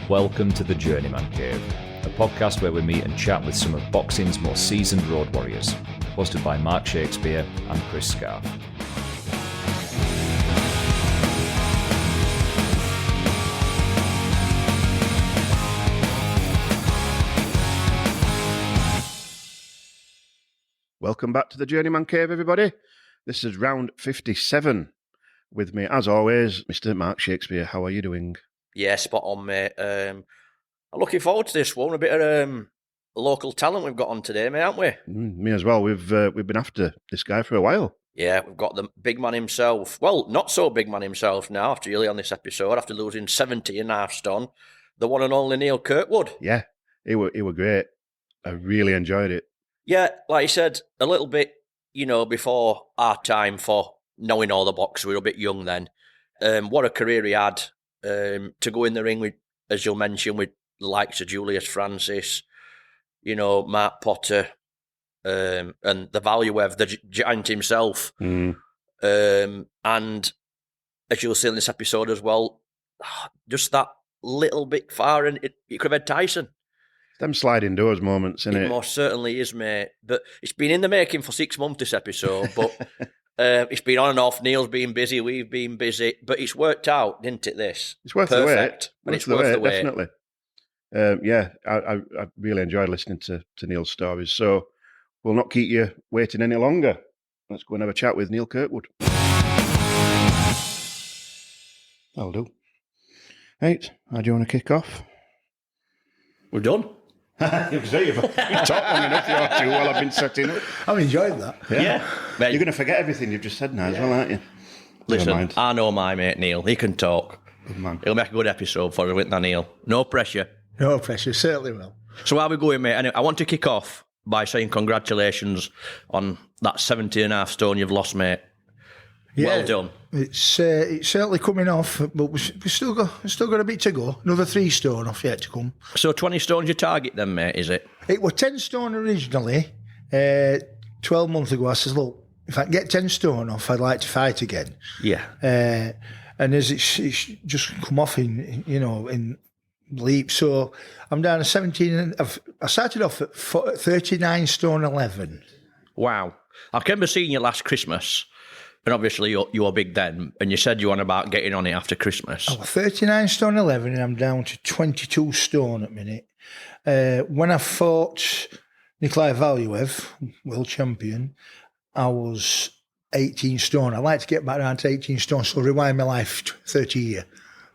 Welcome to the Journeyman Cave, a podcast where we meet and chat with some of boxing's most seasoned road warriors, hosted by Mark Shakespeare and Chris Scarfe. Welcome back to the Journeyman Cave, everybody. This is round 57. With me, as always, Mr. Mark Shakespeare. How are you doing? Yeah, spot on, mate. I'm looking forward to this one. A bit of local talent we've got on today, mate, haven't we? Me as well. We've been after this guy for a while. Yeah, we've got the big man himself. Well, not so big man himself now, after early on this episode, after losing 70.5 stone. The one and only Neil Kirkwood. Yeah, he were great. I really enjoyed it. Yeah, like you said, a little bit, before our time for knowing all the boxers. We were a bit young then. What a career he had. To go in the ring with, as you'll mention, with the likes of Julius Francis, Mark Potter, and the Valuev, the giant himself. And as you'll see in this episode as well, just that little bit far, and it could have had Tyson. Them sliding doors moments, innit? It most certainly is, mate. But it's been in the making for 6 months, this episode, but it's been on and off. Neil's been busy, we've been busy, but it's worked out, didn't it, this? It's worth Perfect. the wait. It's worth the wait. Definitely. I really enjoyed listening to Neil's stories, so we'll not keep you waiting any longer. Let's go and have a chat with Neil Kirkwood. That'll do. Right, how do you want to kick off? We're done. You've talked long enough, you ought to, while I've been setting up. I've enjoyed that. Yeah. You're going to forget everything you've just said now as well, aren't you? Listen, I know my mate Neil. He can talk. Good man. He'll make a good episode for us, won't he, Neil? No pressure. No pressure, certainly will. So how are we going, mate? Anyway, I want to kick off by saying congratulations on that 70.5 stone you've lost, mate. Yeah, well done. It's certainly coming off, but we've still got a bit to go. Another 3 stone off yet to come. So 20 stone's your target then, mate, is it? It was 10 stone originally. 12 months ago, I says, look, if I can get 10 stone off, I'd like to fight again. Yeah. And as it's just come off in leaps, so I'm down to 17. I started off at 39 stone 11. Wow. I remember seeing you last Christmas. And obviously you were big then, and you said you were on about getting on it after Christmas. I was 39 stone 11, and I'm down to 22 stone at the minute. When I fought Nikolai Valuev, world champion, I was 18 stone. I'd like to get back down to 18 stone, so rewind my life 30 years.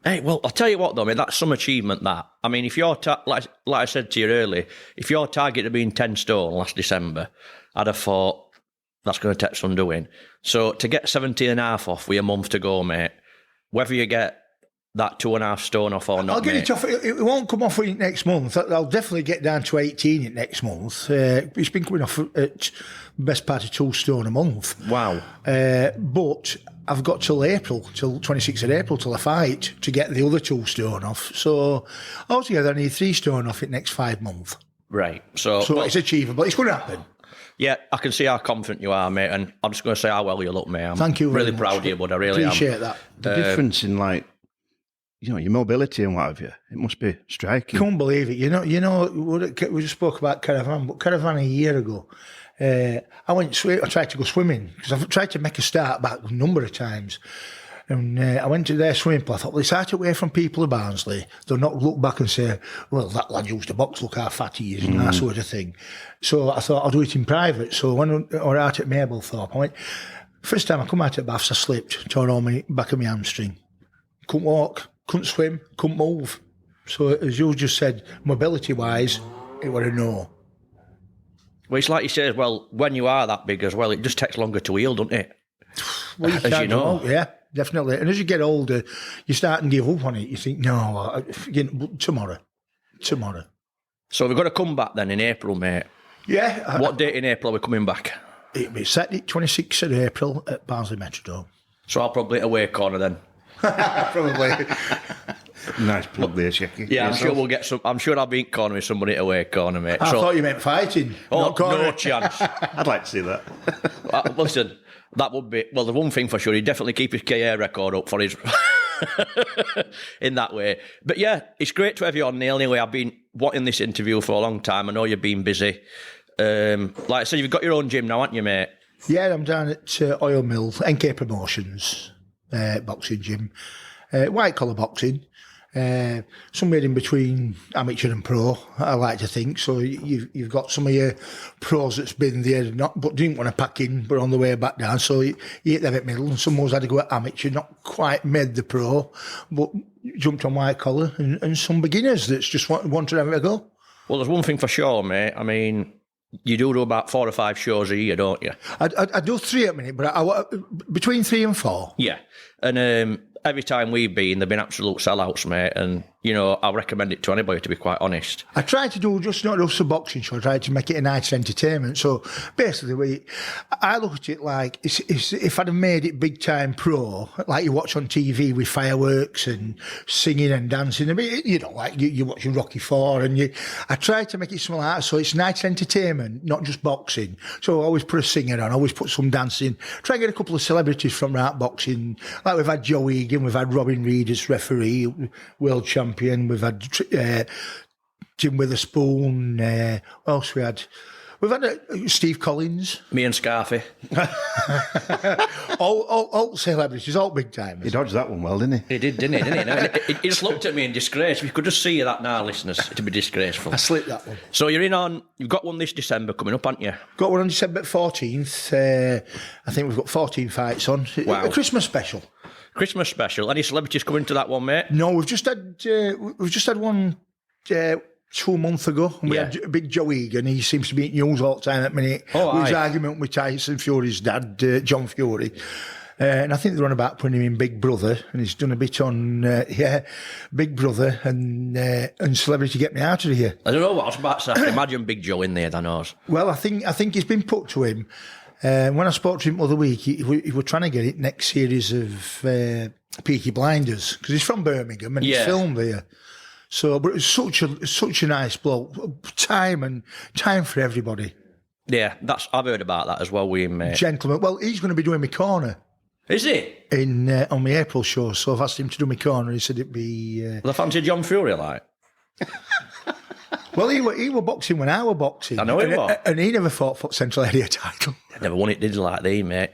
Hey, well, I'll tell you what, though, that's some achievement, that. I mean, if your like I said to you earlier, if your target had been 10 stone last December, I'd have thought, that's going to take some doing. So to get 70.5 off with a month to go, mate, whether you get that 2.5 stone off or not, I'll get it off. It won't come off next month. I'll definitely get down to 18 next month. It's been coming off at best part of 2 stone a month. Wow. But I've got till 26th of April, till I fight, to get the other 2 stone off. So altogether, I need 3 stone off it next 5 months. Right. So it's achievable. It's going to happen. Yeah, I can see how confident you are, mate, and I'm just going to say how well you look, mate. Thank you very really much. Proud of you, bud. I really appreciate that. The difference in, your mobility and what have you, it must be striking. Can't believe it. We just spoke about Caravan, but Caravan a year ago, I tried to go swimming, because I've tried to make a start back a number of times. And I went to their swimming pool. I thought, well, it's hard away from people of Barnsley. They'll not look back and say, well, that lad used to box, look how fat he is, and that sort of thing. So I thought, I'll do it in private. So when I was out at Mablethorpe, I went, first time I come out at baths, I slipped, tore all my back of my hamstring. Couldn't walk, couldn't swim, couldn't move. So as you just said, mobility-wise, it was a no. Well, it's like you say as well, when you are that big as well, it just takes longer to heal, doesn't it? Well, as you know. Yeah. Definitely. And as you get older, you start to give up on it. You think, no, tomorrow. So we've got to come back then in April, mate. Yeah. What date in April are we coming back? It'll be Saturday, 26th of April at Barnsley Metrodome. So I'll probably hit away corner then. Probably. Nice plug there, Shecky. Yeah, I'm sure we'll get some. I'm sure I'll be in corner with somebody at away corner, mate. I thought you meant fighting. Oh, no chance. I'd like to see that. Listen, that would be, well, the one thing for sure, he'd definitely keep his KA record up for his in that way. But yeah, it's great to have you on, Neil. Anyway, I've been wanting this interview for a long time. I know you've been busy. Like I said, you've got your own gym now, haven't you, mate? Yeah, I'm down at Oil Mill, NK Promotions, boxing gym. White collar boxing. Somewhere in between amateur and pro, I like to think. So you've got some of your pros that's been there, but didn't want to pack in, but on the way back down. So you hit them at middle, and someone's had to go at amateur, not quite made the pro, but jumped on white collar, and some beginners that's just want to have a go. Well, there's one thing for sure, mate. I mean, you do about 4 or 5 shows a year, don't you? I do 3 at a minute, but I between 3 and 4. Yeah, and every time we've been, they've been absolute sellouts, mate. And, you know, I recommend it to anybody, to be quite honest. I try to do just not just a boxing show. I try to make it a nice entertainment. So basically, I look at it like if I'd have made it big time pro, like you watch on TV with fireworks and singing and dancing. I mean, you know, like you're watching Rocky IV, and I try to make it something like that. So it's nice entertainment, not just boxing. So I always put a singer on, I always put some dancing. Try and get a couple of celebrities from that boxing. Like we've had Joe Egan, we've had Robin Reed as referee, world champion. We've had Jim Witherspoon. What else we had? We've had Steve Collins. Me and Scarfe. all celebrities, all big timers. He dodged that one well, didn't he? He did, didn't he? He just looked at me in disgrace. If you could just see that now, listeners, it'd be disgraceful. I slipped that one. So you've got one this December coming up, haven't you? Got one on December 14th. I think we've got 14 fights on. Wow. A Christmas special. Christmas special. Any celebrities coming to that one, mate? No, we've just had one 2 months ago. And we had big Joe Egan. He seems to be in news all the time at the minute. With his argument with Tyson Fury's dad, John Fury. And I think they're on about putting him in Big Brother, and he's done a bit on Big Brother and Celebrity Get Me Out of Here. I don't know what I was about to say. I can imagine Big Joe in there, that knows. Well, I think it's been put to him. When I spoke to him the other week, he were trying to get it next series of Peaky Blinders, because he's from Birmingham and he's filmed there. So, but it's such a nice bloke. Time for everybody. Yeah, I've heard about that as well with him, mate. Gentleman. Well, he's going to be doing my corner. Is he? On my April show, so I've asked him to do my corner. He said it'd be... The fancy John Fury, like? Well, he were boxing when I were boxing. I know he was. And he never fought for Central Area title. Never won it, did he, like thee, mate?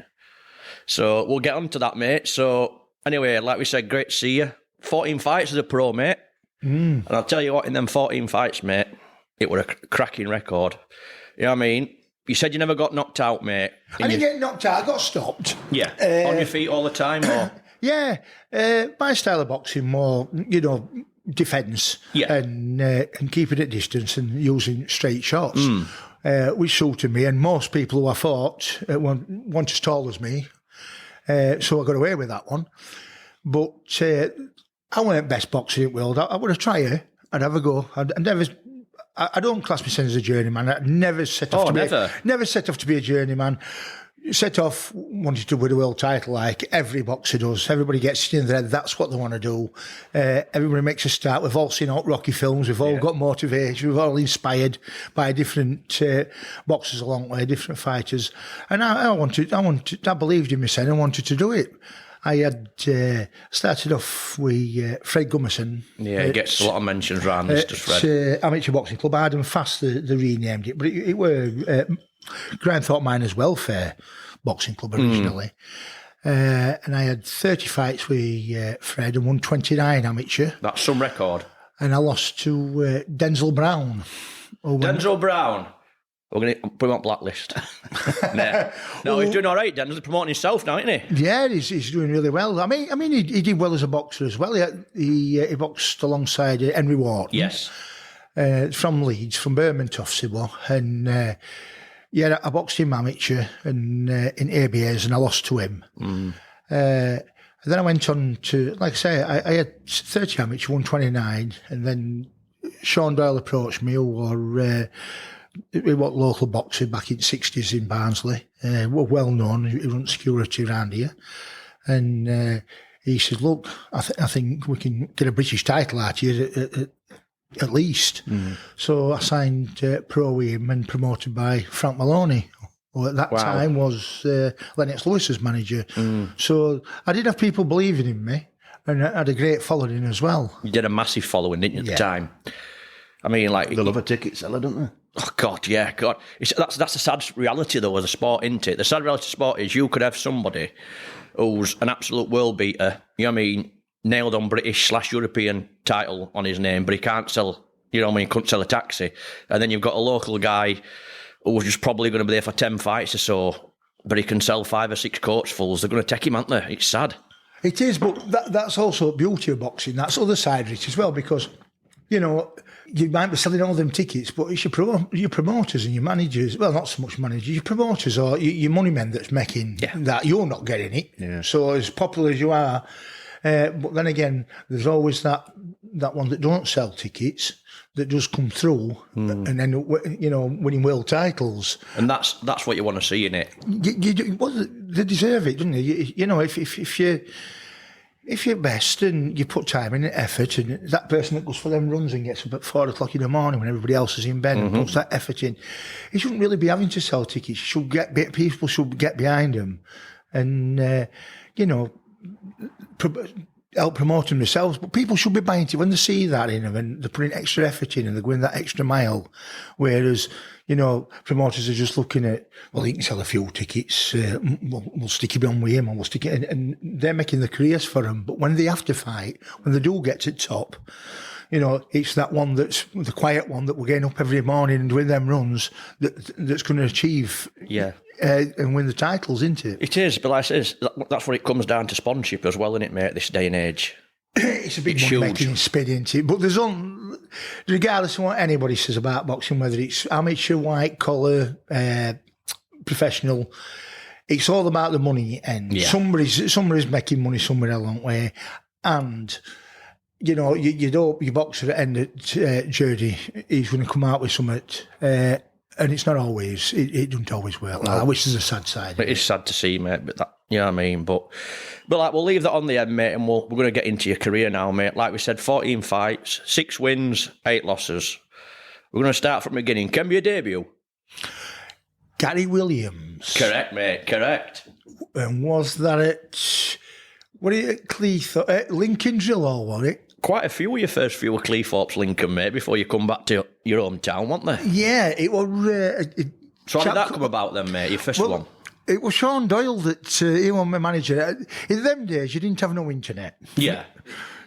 So we'll get on to that, mate. So anyway, like we said, great to see you. 14 fights as a pro, mate. And I'll tell you what, in them 14 fights, mate, it were a cracking record. You know what I mean? You said you never got knocked out, mate. I didn't get knocked out. I got stopped. Yeah. On your feet all the time, or? Yeah. My style of boxing more, defence and keeping at distance and using straight shots, which suited me. And most people who I fought weren't as tall as me, so I got away with that one. But I weren't best boxer in the world. I would have tried it. I'd have a go. I don't class myself as a journeyman. I never set off never set off to be a journeyman. Set off wanted to win a world title like every boxer does. Everybody gets in there. That's what they want to do. Everybody makes a start. We've all seen Rocky films. We've all got motivation. We've all inspired by different boxers along the way, different fighters. And I believed in myself. I wanted to do it. I had started off with Fred Gummerson. Yeah, he gets a lot of mentions around this, does Fred. Amateur Boxing Club. Hard and Fast, they renamed it. But it were Grindthorpe Miners Welfare Boxing Club originally. And I had 30 fights with Fred and won 29 amateur. That's some record. And I lost to Denzel Brown. Denzel Brown? We're going to put him on blacklist. No, he's doing all right, Denzel's promoting himself now, isn't he? Yeah, he's doing really well. I mean, he did well as a boxer as well. He boxed alongside Henry Wharton. Yes. From Leeds, from Birmingham Tufts he was. And I boxed him amateur and in ABAs, and I lost to him. And then I went on to, like I say, I had 30 amateur, won 29, and then Sean Doyle approached me, who were local boxer back in the 60s in Barnsley. Were well known, he runs security around here. And he said, look, I think we can get a British title out here at least. So I signed pro with him and promoted by Frank Maloney, who at that time was Lennox Lewis's manager. So I did have people believing in me. and had a great following as well. You did a massive following, didn't you, at the time? I mean, like... They love a ticket seller, don't they? Oh, God, yeah, God. That's a sad reality, though, of the sport, isn't it? The sad reality of sport is you could have somebody who's an absolute world beater, you know what I mean, nailed on British/European title on his name, but he can't sell, you know what I mean, he couldn't sell a taxi. And then you've got a local guy who's just probably going to be there for 10 fights or so, but he can sell 5 or 6 coachfuls. They're going to take him, aren't they? It's sad. It is, but that's also the beauty of boxing. That's the other side of it as well, because, you know, you might be selling all them tickets, but it's your promoters and your managers, well, not so much managers, your promoters or your money men that's making that. You're not getting it. Yeah. So as popular as you are, but then again, there's always that one that don't sell tickets that does come through and end up, you know, winning world titles. And that's what you want to see, innit? They deserve it, don't they? You know, if you're best and you put time in and effort, and that person that goes for them runs and gets up at 4 o'clock in the morning when everybody else is in bed and puts that effort in, he shouldn't really be having to sell tickets. People should get behind them and, you know, help promote them themselves. But people should be buying it when they see that in them and they're putting extra effort in and they're going that extra mile. Whereas, you know, promoters are just looking at, well, he can sell a few tickets, we'll stick him on with him, and we'll stick it, and they're making the careers for them. But when they have to fight, when they do get to the top, you know, it's that one that's the quiet one that we're getting up every morning and doing them runs that's going to achieve and win the titles, isn't it? It is, but like I said, that's what it comes down to sponsorship as well, isn't it, mate, this day and age? It's a big money-making spin, isn't it? But regardless of what anybody says about boxing, whether it's amateur, white-collar, professional, it's all about the money end. Yeah. Somebody's making money somewhere along the way. And, you know, your boxer at the end of journey, he's going to come out with something, and it's not always, it doesn't always work. Like, I wish there's a sad side. It is sad to see, mate, but that, you know what I mean? But like, we'll leave that on the end, mate, and we're going to get into your career now, mate. Like we said, 14 fights, 6 wins, 8 losses. We're going to start from the beginning. Can be a debut? Gary Williams. Correct, mate, correct. And was that at Cleethorpes, Lincoln Drill Hall, was it? Quite a few of your first few were Cleethorpes, Lincoln, mate, before you come back to your hometown, weren't they? Yeah, it was... so how did that come about then, mate, your first one? It was Sean Doyle that he was my manager. In them days, you didn't have no internet. Yeah.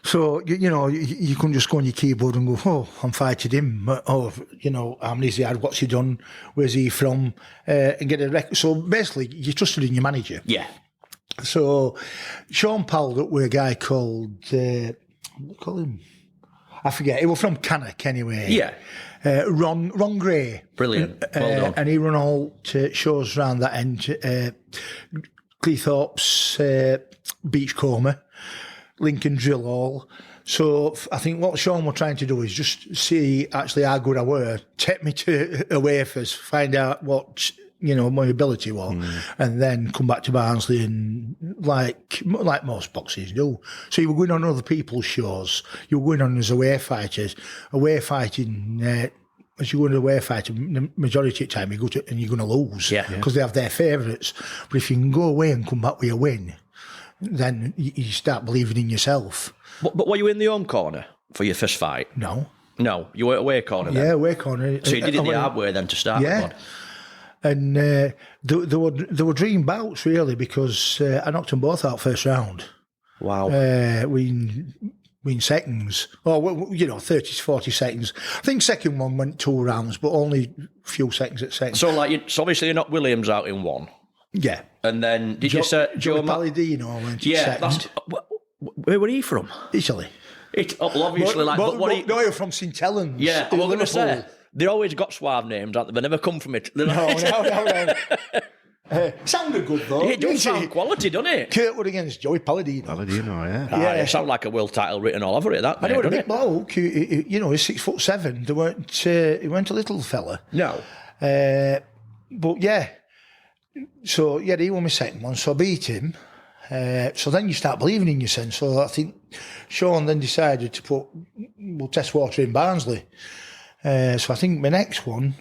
So, you know, you couldn't just go on your keyboard and go, oh, I'm fighting him. Or, you know, how many's he had, what's he done, where's he from, and get a record. So basically, you trusted in your manager. Yeah. So Sean palled up with a guy called, what do you call him? I forget. He was from Cannock anyway. Yeah. Ron Gray. Brilliant. Well done. And he run all shows around that end. Cleethorpes, Beachcomber, Lincoln Drill Hall. So I think what Sean was trying to do is just see actually how good I were, take me to away first, find out what, you know, my ability was, and then come back to Barnsley and like most boxers do. So you were going on other people's shows. You were going on as away fighters. Away fighting, as you go into away fighting, the majority of the time you go to, and you're going to lose because they have their favourites. But if you can go away and come back with a win, then you start believing in yourself. But were you in the home corner for your first fight? No, you were away corner then? Yeah, away corner. So you did it the hard way then to start with? And there were dream bouts, really, because I knocked them both out first round. Wow. We in seconds. Oh, you know, 30 to 40 seconds. I think second one went 2 rounds, but only a few seconds at second. So, obviously you knocked Williams out in 1. Yeah. And then, did you say... Joe Palladino went second. Where were he from? Italy. Well, obviously, No, you're from St Helens. Yeah, I was going to say... They always got suave names, aren't they? They never come from it. No. Sounded good, though. It does sound quality, doesn't it? Kirkwood against Joey Palladino. Palladino, yeah. It souned like a world title written all over it, that, I know, a big bloke. You know, he's 6'7". He weren't a little fella. No. But, yeah. So, yeah, he won my second one, so I beat him. So then you start believing in yourself. So I think Sean then decided to we'll test water in Barnsley. So I think my next one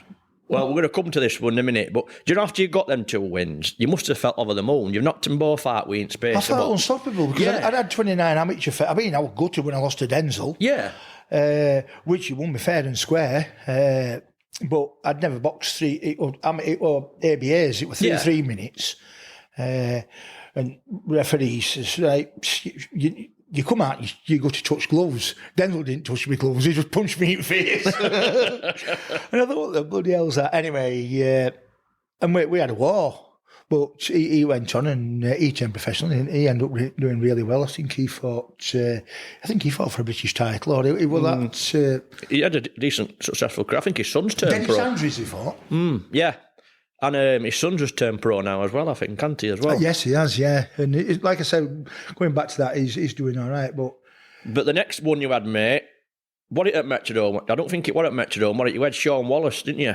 Well, we're going to come to this one in a minute, but do you know after you got them 2 wins, you must have felt over the moon. You've knocked them both out with space. I felt unstoppable because I'd had 29 amateur fights. I mean, I was gutted when I lost to Denzel. Yeah. Which he won me fair and square. But I'd never boxed 3. It was ABAs. It was 3 minutes. And referee says, right, you come out, you go to touch gloves. Denzel didn't touch me gloves, he just punched me in the face. And I thought, what the bloody hell's that? Anyway, and we had a war. But he went on and he turned professional and he ended up doing really well. I think he fought for a British title. Or he was that... he had a decent, successful career. I think his son's turned pro. Dennis Andrews he fought. Yeah. And his son's just turned pro now as well, I think, can't he, as well? Yes, he has, yeah. And like I said, going back to that, he's doing all right. But the next one you had, mate, what it at Metrodome? I don't think it was at Metrodome. You had Sean Wallace, didn't you?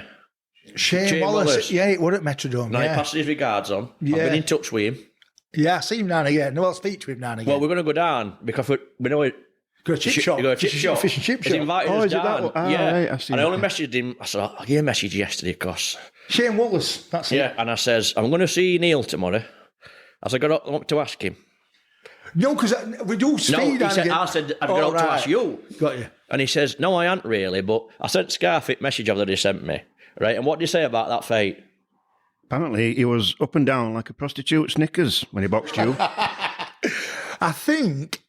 Shane Wallace, yeah, it was at Metrodome. Now he passes his regards on. Yeah. I've been in touch with him. Yeah, I see him now and again. No, I'll speak to him now and again. Well, we're going to go down because we know it. Go to a chip shop. You go to a chip shop. Fish and chip shop. He's invited us down. Right, And I only messaged him. I said, I'll give you a message yesterday because... Shane Wallace, that's it. Yeah, and I says, I'm going to see Neil tomorrow. I said, I got to ask him. No, because we do speed. No, he said, I said, I've got to ask you. Got you. And he says, no, I ain't really, but I sent Scarfe message of that he sent me. Right, and what do you say about that fight? Apparently, he was up and down like a prostitute Snickers when he boxed you. I think,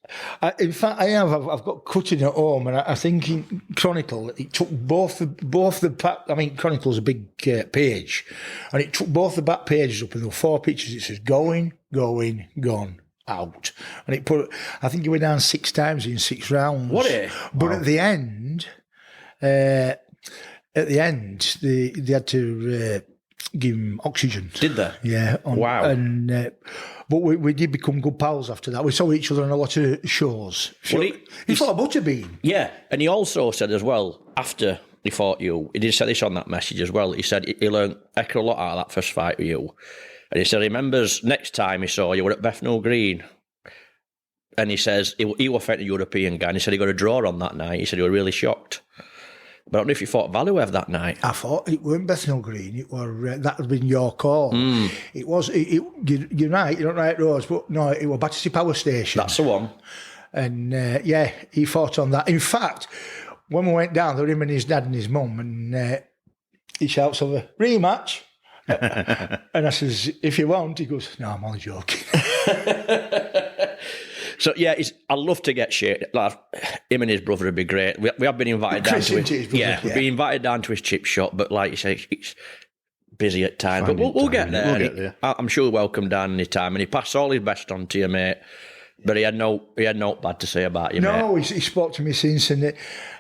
in fact, I've got cutting at home, and I think in Chronicle, it took both the I mean, Chronicle's a big page, and it took both the back pages up, and there were 4 pictures. It says, going, gone, out. And it put, I think he went down 6 times in 6 rounds. What it? But at the end, they had to give him oxygen. Did they? Yeah. Wow. And but we did become good pals after that. We saw each other on a lot of shows. Well, he fought Butterbean. Yeah, and he also said as well, after he fought you, he did say this on that message as well, he said he learned a heck of a lot out of that first fight with you. And he said he remembers next time he saw you were at Bethnal Green. And he says he was fighting a European guy, and he said he got a draw on that night. He said he was really shocked. But I don't know if you fought Valuev that night. I thought it weren't Bethnal Green. It was that had been your call. It was. You're right. You're not right, Rose. But no, it was Battersea Power Station. That's the one. And yeah, he fought on that. In fact, when we went down, there were him and his dad and his mum, and he shouts over rematch. And I says, if you want, he goes, no, I'm only joking. So yeah, I'd love to get shit. Like him and his brother would be great. We have been invited down to his brother, yeah, we've been invited down to his chip shop, but like you say, it's busy at times. But we'll get there. We'll get there. I'm sure welcome down any time, and he passed all his best on to you, mate. But he had no bad to say about you, mate. No, he spoke to me since, and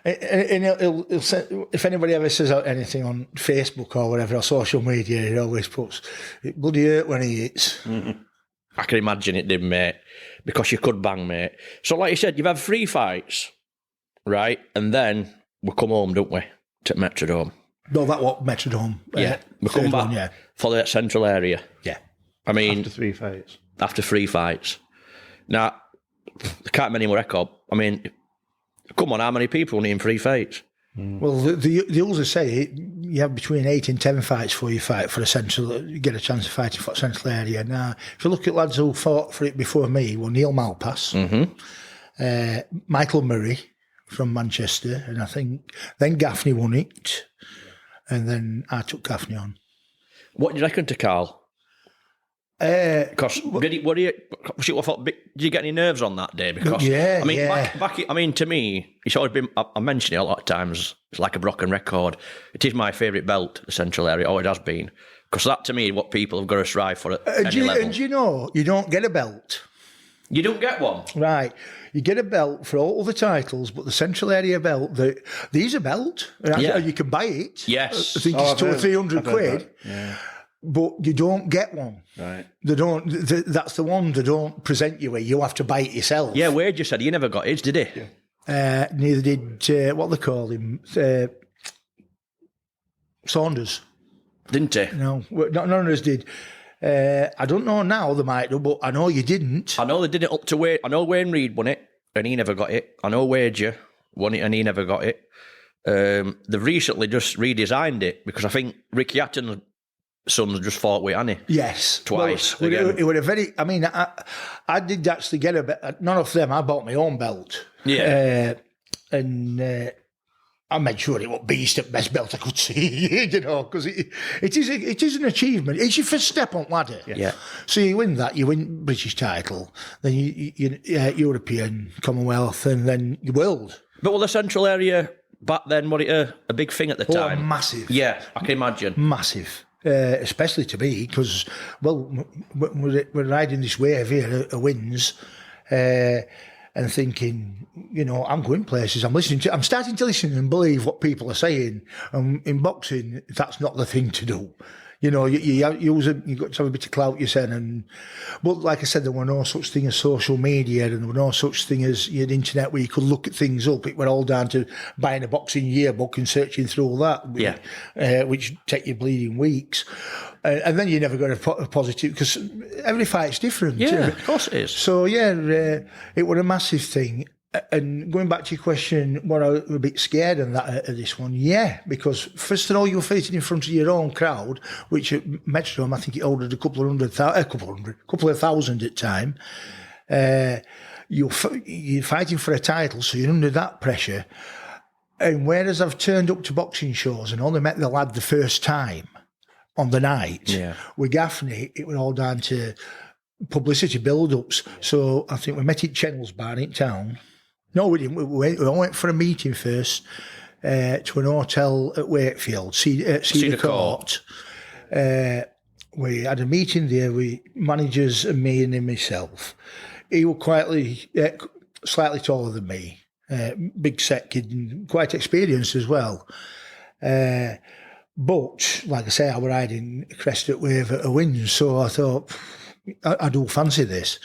he'll say, if anybody ever says anything on Facebook or whatever or social media, he always puts it bloody hurt when he hits. Mm-hmm. I can imagine it did, mate, because you could bang, mate. So like you said, you've had 3 fights, right? And then we come home, don't we, to Metrodome. No, that what Metrodome. Yeah, we come back for the central area. Yeah. I mean... After 3 fights. After 3 fights. Now, I can't many more record. I mean, come on, how many people need 3 fights? Well, the others say you have between 8 and 10 fights before you fight for you get a chance of fighting for the central area. Now, if you look at lads who fought for it before me, well, Neil Malpass, Michael Murray from Manchester, and I think then Gaffney won it, and then I took Gaffney on. What do you reckon to Carl? Because did you get any nerves on that day? Because yeah, I mean, yeah. back, I mean, to me, it's always been. I mention it a lot of times. It's like a broken record. It is my favourite belt, the central area. Always has been. Because that, to me, is what people have got to strive for at any level. And you know, you don't get a belt. You don't get one, right? You get a belt for all the titles, but the central area belt, these a belt. Yeah. You can buy it. Yes, I think it's 200 or 300 quid. Yeah. But you don't get one. Right. They don't. That's the one they don't present you with. You have to buy it yourself. Yeah, Wade just said he never got his, did he? Yeah. Neither did what they call him, Saunders. Didn't he? No, none of us did. I don't know now. They might do, but I know you didn't. I know they did it up to Wade. I know Wayne Reed won it, and he never got it. I know Wager won it, and he never got it. they've recently just redesigned it because I think Ricky Hatton's son just fought with Annie. Yes. Twice. Well, again. it was a very, I mean, I did actually get a bit, none of them, I bought my own belt. Yeah. And I made sure it was beast, best belt I could see, because it is an achievement. It's your first step on ladder. Yeah. So you win that, you win British title, then you European, Commonwealth, and then the world. But well, the Central area back then, was it a big thing at the time? Massive. Yeah, I can imagine. Massive. Especially to me, because, well, we're riding this wave here, a wins, and thinking, I'm going places. I'm starting to listen and believe what people are saying. And in boxing, that's not the thing to do. You've got to have a bit of clout, you're saying. But like I said, there were no such thing as social media, and there were no such thing as the internet where you could look at things up. It were all down to buying a boxing yearbook and searching through all that, which take you bleeding weeks. And then you never got a positive, because every fight's different. Yeah, of course it is. So, it was a massive thing. And going back to your question, what I was a bit scared of this one, because first of all, you were fighting in front of your own crowd, which at Metrodome, I think it ordered a couple of thousand at time. You're fighting for a title, so you're under that pressure. And whereas I've turned up to boxing shows and only met the lad the first time on the night, with Gaffney, it was all down to publicity build-ups. So I think we met at Channel's Bar in town. No, we didn't. We went for a meeting first to an hotel at Wakefield, Cedar Court. We had a meeting there with managers and me and myself. He was slightly taller than me, big set kid, and quite experienced as well. But, like I say, I was riding Crested Wave at a win, so I thought, I do fancy this.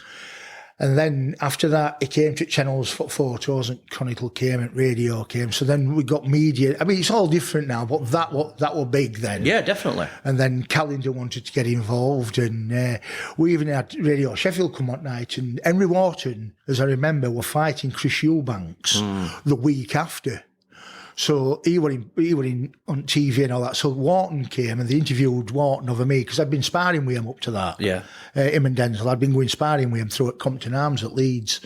And then after that, it came to channels for photos, and Chronicle came, and radio came. So then we got media. I mean, it's all different now, but that was big then. Yeah, definitely. And then Calendar wanted to get involved, and we even had Radio Sheffield come at night. And Henry Wharton, as I remember, were fighting Chris Eubanks the week after. So he were in on TV and all that. So Wharton came and they interviewed Wharton over me, because I'd been sparring with him up to that. Yeah. Him and Denzel, I'd been going sparring with him through at Compton Arms at Leeds.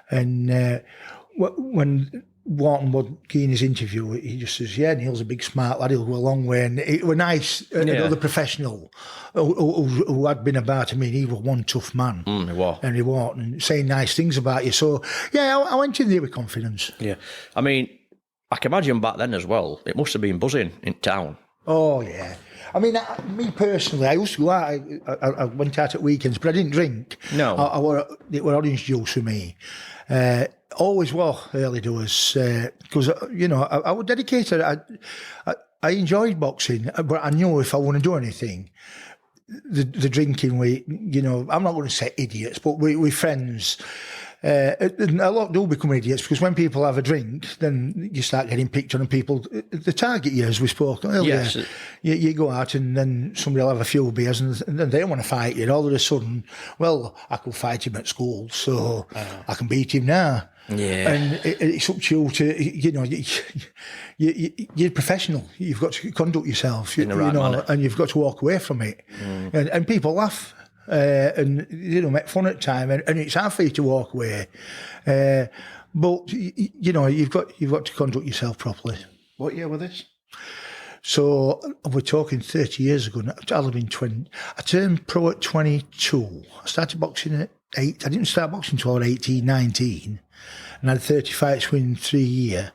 And when Wharton was giving his interview, he just says, Neil's a big smart lad, he'll go a long way. And it was nice, another professional who had been about him. I mean, he was one tough man. He was. Henry Wharton, saying nice things about you. So, I went in there with confidence. Yeah. I mean, I can imagine back then as well, it must have been buzzing in town. Oh, yeah. I mean, me personally, I used to go out, I went out at weekends, but I didn't drink. No. It were orange juice for me. Always were early doers, because, I was dedicated. I enjoyed boxing, but I knew if I want to do anything, the drinking, I'm not going to say idiots, but we friends. A lot do become idiots, because when people have a drink, then you start getting picked on, and people, the target you, as we spoke earlier, yes. you go out and then somebody will have a few beers and then they want to fight you, and all of a sudden, well, I could fight him at school, so I can beat him now. Yeah. And it's up to you to, you're professional. You've got to conduct yourself, and you've got to walk away from it. And people laugh. And make fun at time, and it's hard for you to walk away. But you've got to conduct yourself properly. What year was this? So we're talking 30 years ago. I'll have been 20. I turned pro at 22. I started boxing at 8. I didn't start boxing until I was 18, 19, and I had 30 fights within 3 years.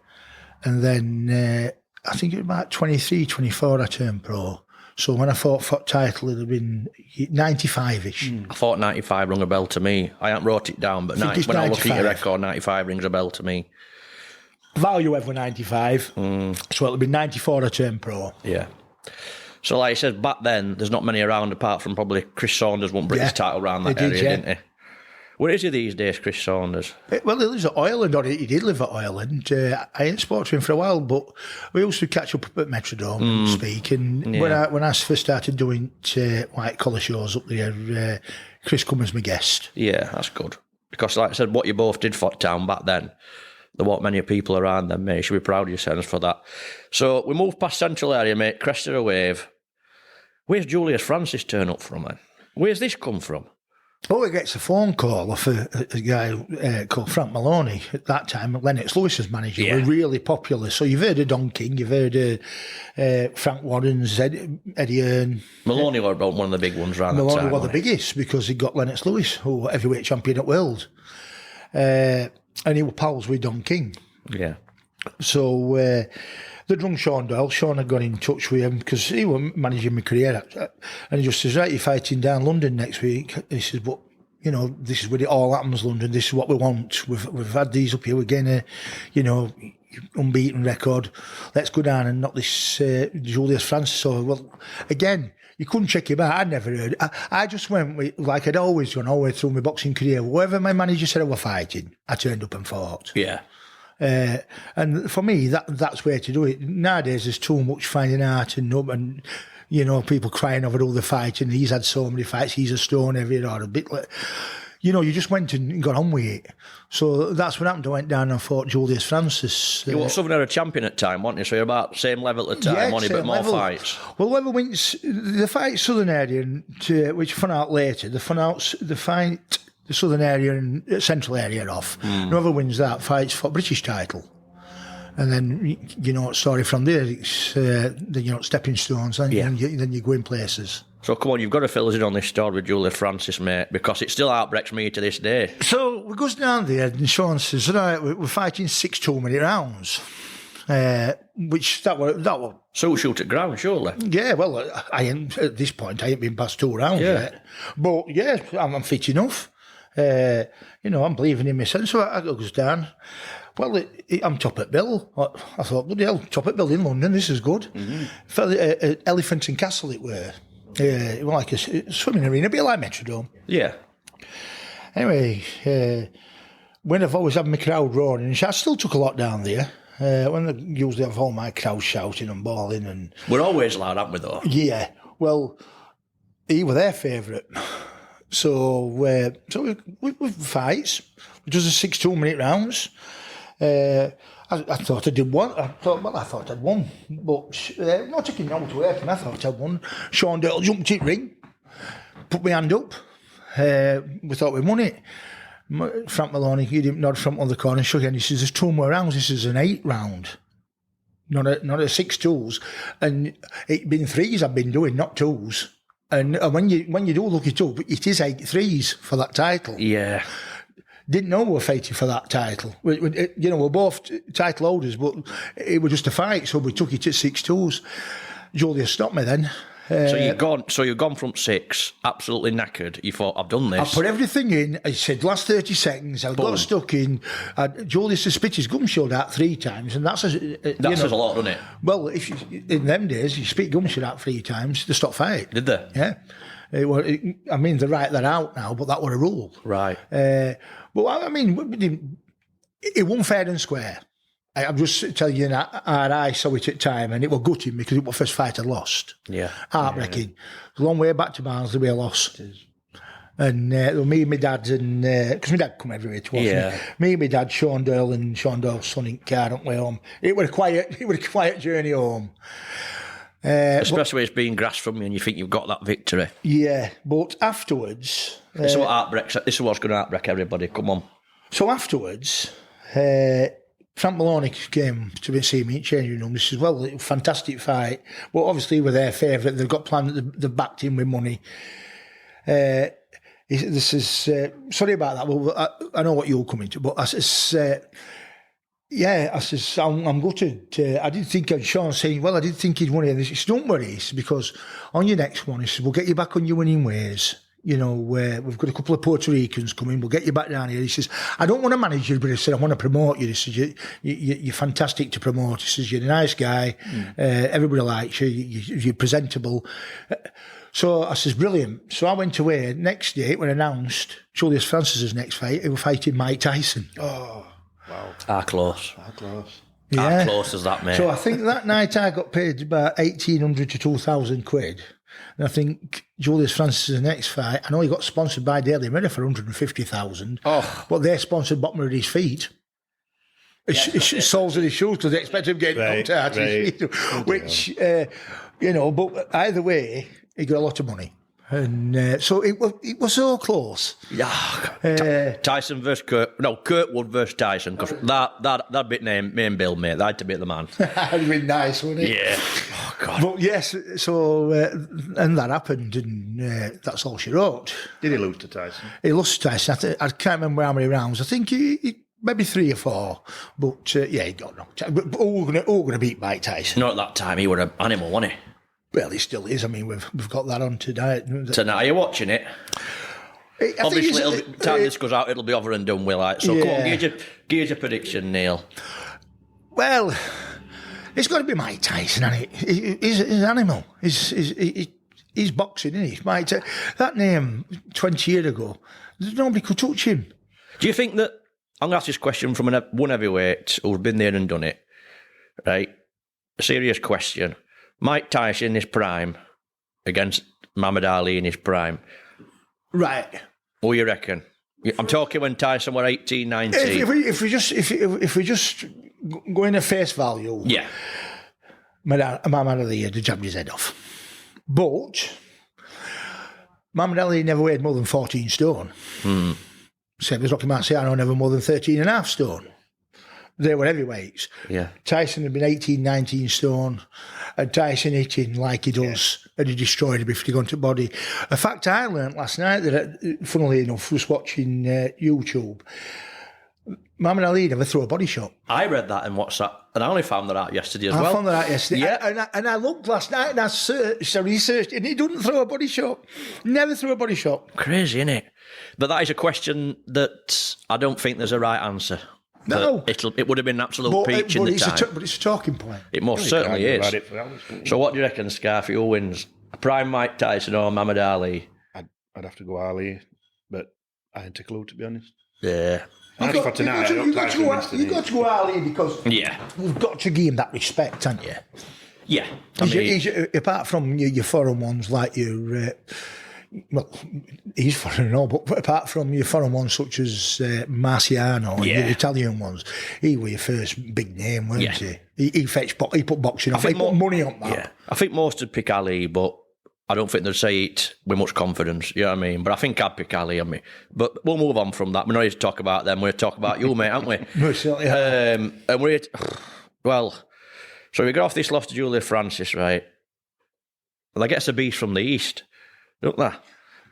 And then I think it was about 23, 24. I turned pro. So when I fought for title, it had been 95-ish. I thought 95 rung a bell to me. I haven't wrote it down, but when I look at your record, 95 rings a bell to me. Valuev were 95, so it'll have been 94 I turned pro. Yeah. So like I said, back then, there's not many around apart from probably Chris Saunders won British title around that area, didn't he? Where is he these days, Chris Saunders? Well, he lives at Ireland, or he did live at Ireland. I ain't spoke to him for a while, but we used to catch up at Metrodome and speak. And when I first started doing white collar shows up there, Chris come as my guest. Yeah, that's good. Because like I said, what you both did for town back then, There weren't many people around then, mate. You should be proud of yourselves for that. So we moved past Central area, mate, crested a wave. Where's Julius Francis turn up from, man? Where's this come from? Oh, he gets a phone call off a guy called Frank Maloney at that time, Lennox Lewis's manager. Yeah. Were really popular. So you've heard of Don King, you've heard of Frank Warren's, Eddie Hearn. Maloney were about one of the big ones around that Maloney time. was the wasn't he? biggest because he got Lennox Lewis, who was heavyweight champion at World. And he was pals with Don King. Yeah. So they'd rung Sean Doyle. Sean had got in touch with him because he was managing my career. And he just says, right, you're fighting down London next week. And he says, but, you know, this is where it all happens, London. This is what we want. We've had these up here. We're getting a, you know, unbeaten record. Let's go down and knock this Julius Francis. So, well, again, you couldn't check him out. I'd never heard. I just went with, like I'd always done, all the way through my boxing career. Wherever my manager said I was fighting, I turned up and fought. Yeah. And for me, that's where to do it. Nowadays, there's too much finding out and you know, people crying over all the fighting. He's had so many fights. He's a stone every or a bit like, you know, you just went and got on with it. So that's what happened. I went down and fought Julius Francis. You were Southern Area champion at the time, weren't you? So you're about the same level at the time, only a bit more level. fights. Well, whoever wins the fight Southern Area, which fun out later, the fight the Southern Area and Central Area off. Whoever wins that fights for British title. And then, you know, sorry, from there, it's, you know, stepping stones, and then you go in places. So come on, you've got to fill us in on this story with Julius Francis, mate, because it still heartbreaks me to this day. So we goes down there and Sean says, right, we're fighting 6 2-minute rounds. Which that were So shoot at ground, surely. yeah. Well, at this point I ain't been past 2 rounds yet, but yeah, I'm fit enough. You know, I'm believing in myself. So I goes down. Well, I'm top at bill. I thought, bloody hell, top at bill in London. This is good. Elephant and Castle, it were. It was like a swimming arena, a bit like Metrodome. Yeah. Anyway, when I've always had my crowd roaring, and I still took a lot down there. When I usually have all my crowd shouting and bawling and We're always loud, aren't we, though? yeah. Well, he were their favourite. So we fights. It was a 6 2-minute rounds. I thought I did one. I thought I'd won, but not taking no to work. And I thought I'd won. Sean Dale jumped in ring, put my hand up. We thought we won it. Frank Maloney, he didn't nod from the corner, shook and he says, "There's 2 more rounds. This is an 8 round, not a 6 2s." And it been 3s I've been doing, not 2s. And when you do look it up, it is 8 3s for that title. Yeah. Didn't know we were fighting for that title. You know, we're both title holders, but it was just a fight, so we took it at 6 2s. Julius stopped me then. So you've gone from 6, absolutely knackered. You thought, I've done this. I put everything in. I said, last 30 seconds, I got stuck in. Julius has spit his gum shield out 3 times, and that says a lot, doesn't it? Well, in them days, you spit gum shield out 3 times, they stopped fight. Did they? Yeah. They write that out now, but that were a rule. Right. Well, I mean, it wasn't fair and square. I'm just telling you that I saw it at the time, and it was gutting because it was the first fight I lost. Yeah. Heartbreaking. It's a long way back to Barnsley we lost. And me and my dad, and because my dad come everywhere to watch me and my dad, Sean Doyle and Sean Doyle's son in car on the way home. It was a quiet journey home. Especially when it's being grasped from you and you think you've got that victory. Yeah, but afterwards... This is what's going to heartbreak everybody. Come on. So afterwards, Frank Maloney came to see me in changing room. He says, well, fantastic fight. Well, obviously we're their favourite. They've got planned, they've backed him with money. This is... sorry about that. Well, I know what you're coming to, but I says... I says, I'm gutted. I didn't think, and Sean saying, well, I didn't think he'd win it. He says, don't worry, because on your next one, he says, we'll get you back on your winning ways. You know, we've got a couple of Puerto Ricans coming, we'll get you back down here. He says, I don't want to manage you, but he said, I want to promote you. He says, you're fantastic to promote. He says, you're a nice guy. Everybody likes you. You're presentable. So I says, brilliant. So I went away. Next day, it was announced Julius Francis's next fight. He was fighting Mike Tyson. Oh. Wow. How close. Yeah. How close is that, mate? So I think that night I got paid about 1,800 to 2,000 quid. And I think Julius Francis' next fight, I know he got sponsored by Daily Mirror for 150,000. Oh. But they sponsored bottom of his feet. his soles in his shoes because they expect him getting knocked out. Which, you know, but either way, he got a lot of money. And so it was so close. Yeah, Tyson versus Kirkwood versus Tyson, because that bit name, me and Bill, mate, that had to be the man. That'd been nice, wouldn't it? Yeah. Oh, God. But yes, so and that happened, and that's all she wrote. Did he lose to Tyson? He lost to Tyson. I can't remember how many rounds. I think he maybe 3 or 4. But yeah, he got knocked out. But who were going to beat Mike Tyson? Not at that time. He was an animal, wasn't he? Well, he still is. I mean, we've got that on tonight. Tonight, are you watching it? Obviously, time this goes out, it'll be over and done with. Like, so, come on, gauge your prediction, Neil. Well, it's got to be Mike Tyson, isn't it? He's an animal. He's boxing, isn't he? Mike Tyson. That name 20 years ago, nobody could touch him. Do you think that, I'm going to ask this question from one heavyweight who's been there and done it, right? A serious question. Mike Tyson in his prime against Muhammad Ali in his prime. Right. What do you reckon? I'm talking when Tyson were 18, 19. If we just go in at face value, yeah, Muhammad Ali had jabbed his head off. But Muhammad Ali never weighed more than 14 stone. Same as Rocky Marciano, never more than 13 and a half stone. They were heavyweights. Yeah. Tyson had been 18, 19 stone, and Tyson hitting like he does, and he destroyed him if he got into body. A fact I learnt last night that, funnily enough, was watching YouTube. Muhammad Ali never threw a body shot. I read that and watched that, and I only found that out yesterday as well. I found that out yesterday. Yeah. And I looked last night and I researched, and he didn't throw a body shot. Never threw a body shot. Crazy, isn't it? But that is a question that I don't think there's a right answer. No. It would have been an absolute peach in the time. But it's a talking point. It most certainly is. So what do you reckon, Scarfe? Who wins? Prime Mike Tyson or Muhammad Ali? I'd have to go Ali, but I ain't a clue, to be honest. Yeah. You've got to go Ali because you've got to give him that respect, haven't you? Yeah. Apart from your foreign ones like your... well, he's foreign and all, but apart from your foreign ones such as Marciano and your Italian ones, he was your first big name, weren't he? He put boxing on. He put money on that. Yeah. I think most would pick Ali, but I don't think they'd say it with much confidence, you know what I mean? But I think I'd pick Ali on me. But we'll move on from that. We're not here to talk about them, we're here to talk about you, mate, aren't we? No, certainly. And we're here well, so we got off this loss to Julius Francis, right? Well, I guess a beast from the East. Don't they?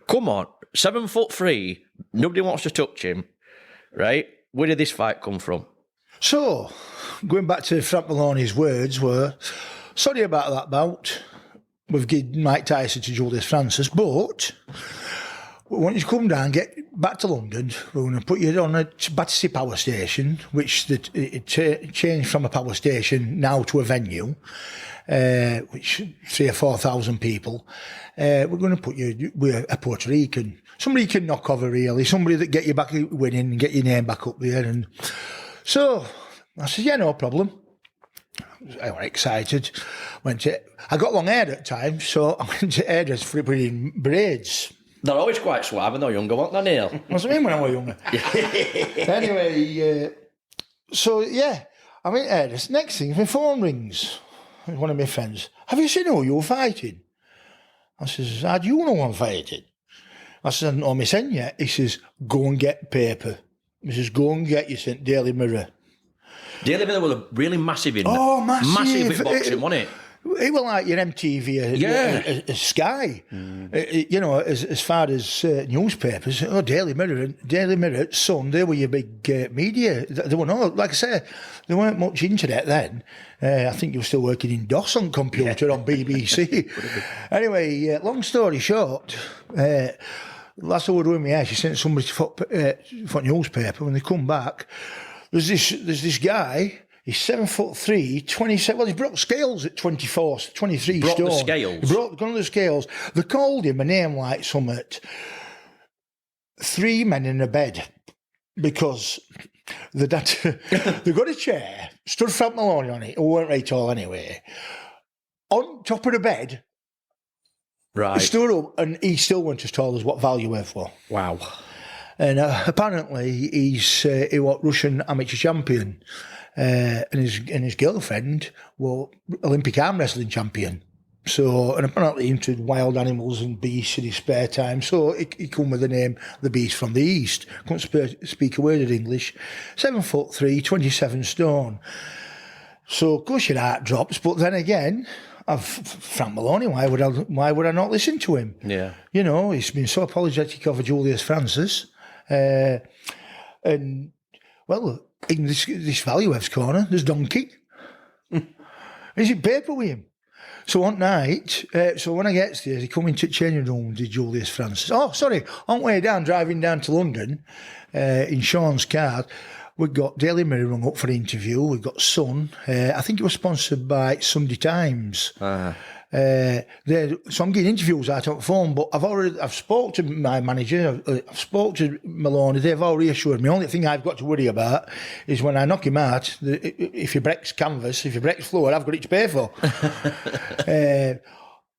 Come on, 7'3", nobody wants to touch him, right? Where did this fight come from? So, going back to Frank Maloney's words were, sorry about that bout. We've given Mike Tyson to Julius Francis, but we want you to come down, get back to London. We're going to put you on a Battersea power station, which it changed from a power station now to a venue, which 3,000 or 4,000 people. We're going to put you with a Puerto Rican, somebody you can knock over really, somebody that get you back winning and get your name back up there. And so I said, yeah, no problem. I was excited. I got long hair at the time, so I went to hairdressers for putting braids. They're always quite suave when they're younger, weren't they, Neil? That's what I mean when I was younger. Anyway, so yeah, I went to hairdressers. Next thing, my phone rings. One of my friends, have you seen who you're fighting? I says, how do you know I'm fighting? I said, I haven't know my son yet. He says, go and get paper. He says, go and get your St. Daily Mirror. Daily Mirror was really massive in massive in boxing, wasn't it? It was like your MTV, Sky. You know, as far as newspapers, Daily Mirror, Sun, they were your big media. They were not, like I say, there weren't much internet then. I think you were still working in DOS on computer on BBC. Anyway, long story short, last hour doing my hair, she sent somebody for newspaper. When they come back, there's this guy. He's 7'3", 27. Well, he broke scales at 24, 23 broke stone. The scales. He broke one of the scales. They called him a name like something. 3 men in a bed, because they got a chair, stood Frank Maloney on it, who weren't very tall anyway, on top of the bed. Right. He stood up, and he still went as tall as what Valuev was. Wow. And apparently he was Russian amateur champion. and his girlfriend were Olympic arm wrestling champion. So, and apparently into wild animals and beasts in his spare time. So he come with the name The Beast from the East. Couldn't speak a word of English. 7'3", 27 stone. So of course your heart drops. But then again, Frank Maloney, why would I not listen to him? Yeah. You know, he's been so apologetic over Julius Francis. And, well, in this Valuev's corner, there's Donkey. Is it paper with him? So one night, so when I get there, he come into the changing room with Julius Francis. Oh, sorry, on the way down, driving down to London, in Sean's car, we've got Daily Mirror rung up for an interview. We've got Sun. I think it was sponsored by Sunday Times. So I'm getting interviews out on the phone, but I've spoke to my manager, I've spoke to Maloney, they've all reassured me. The only thing I've got to worry about is when I knock him out, if he breaks canvas, if he breaks floor, I've got it to pay for.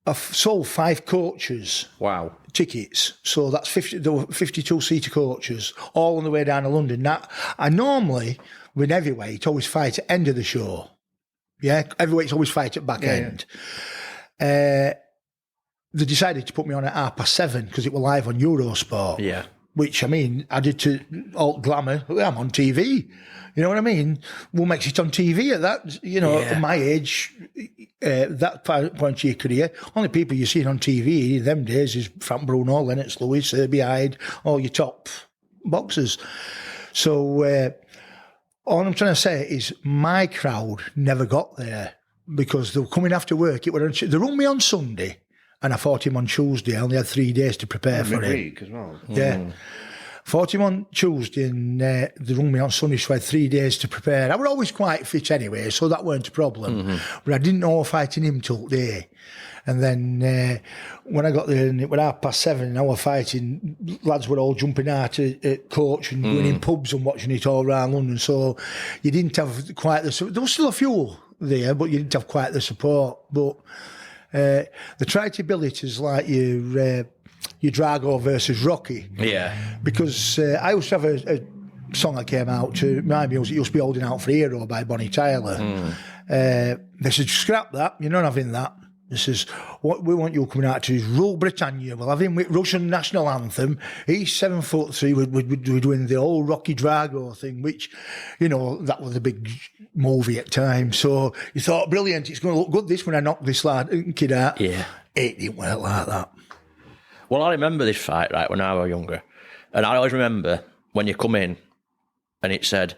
I've sold 5 coaches. Wow. Tickets. So that's 52-seater coaches, all on the way down to London. Now, I normally, with heavyweight, always fight at the end of the show. Yeah, heavyweights always fight at back end. They decided to put me on at 7:30 because it was live on Eurosport. Yeah. Which, I mean, I did to alt glamour. I'm on TV. You know what I mean? What makes it on TV at that, at my age, that point of your career, only people you're seeing on TV in them days is Frank Bruno, Lennox Lewis, Herbie Hyde, all your top boxers. So all I'm trying to say is my crowd never got there because they were coming after work. They rung me on Sunday and I fought him on Tuesday. I only had 3 days to prepare for it. Week as well. Yeah. Fought him on Tuesday and they rung me on Sunday, so I had 3 days to prepare. I was always quite fit anyway, so that weren't a problem. But I didn't know I was fighting him till day. And then when I got there and it was 7:30 and I was fighting, lads were all jumping out at coach and going in pubs and watching it all around London. So you didn't have quite there was still a few there, but you didn't have quite the support. But the tritabilities like your Drago versus Rocky. Yeah. Because I used to have a song that came out to my music, used to be Holding Out for Hero by Bonnie Tyler. They said, scrap that, you're not having that. This is what we want you coming out to is Rule Britannia. We'll have him with Russian national anthem. He's 7'3". We're doing the old Rocky Drago thing, which, that was a big movie at times. So you thought, brilliant, it's going to look good this when I knock this kid out. Yeah. It didn't work like that. Well, I remember this fight, right, when I was younger. And I always remember when you come in and it said,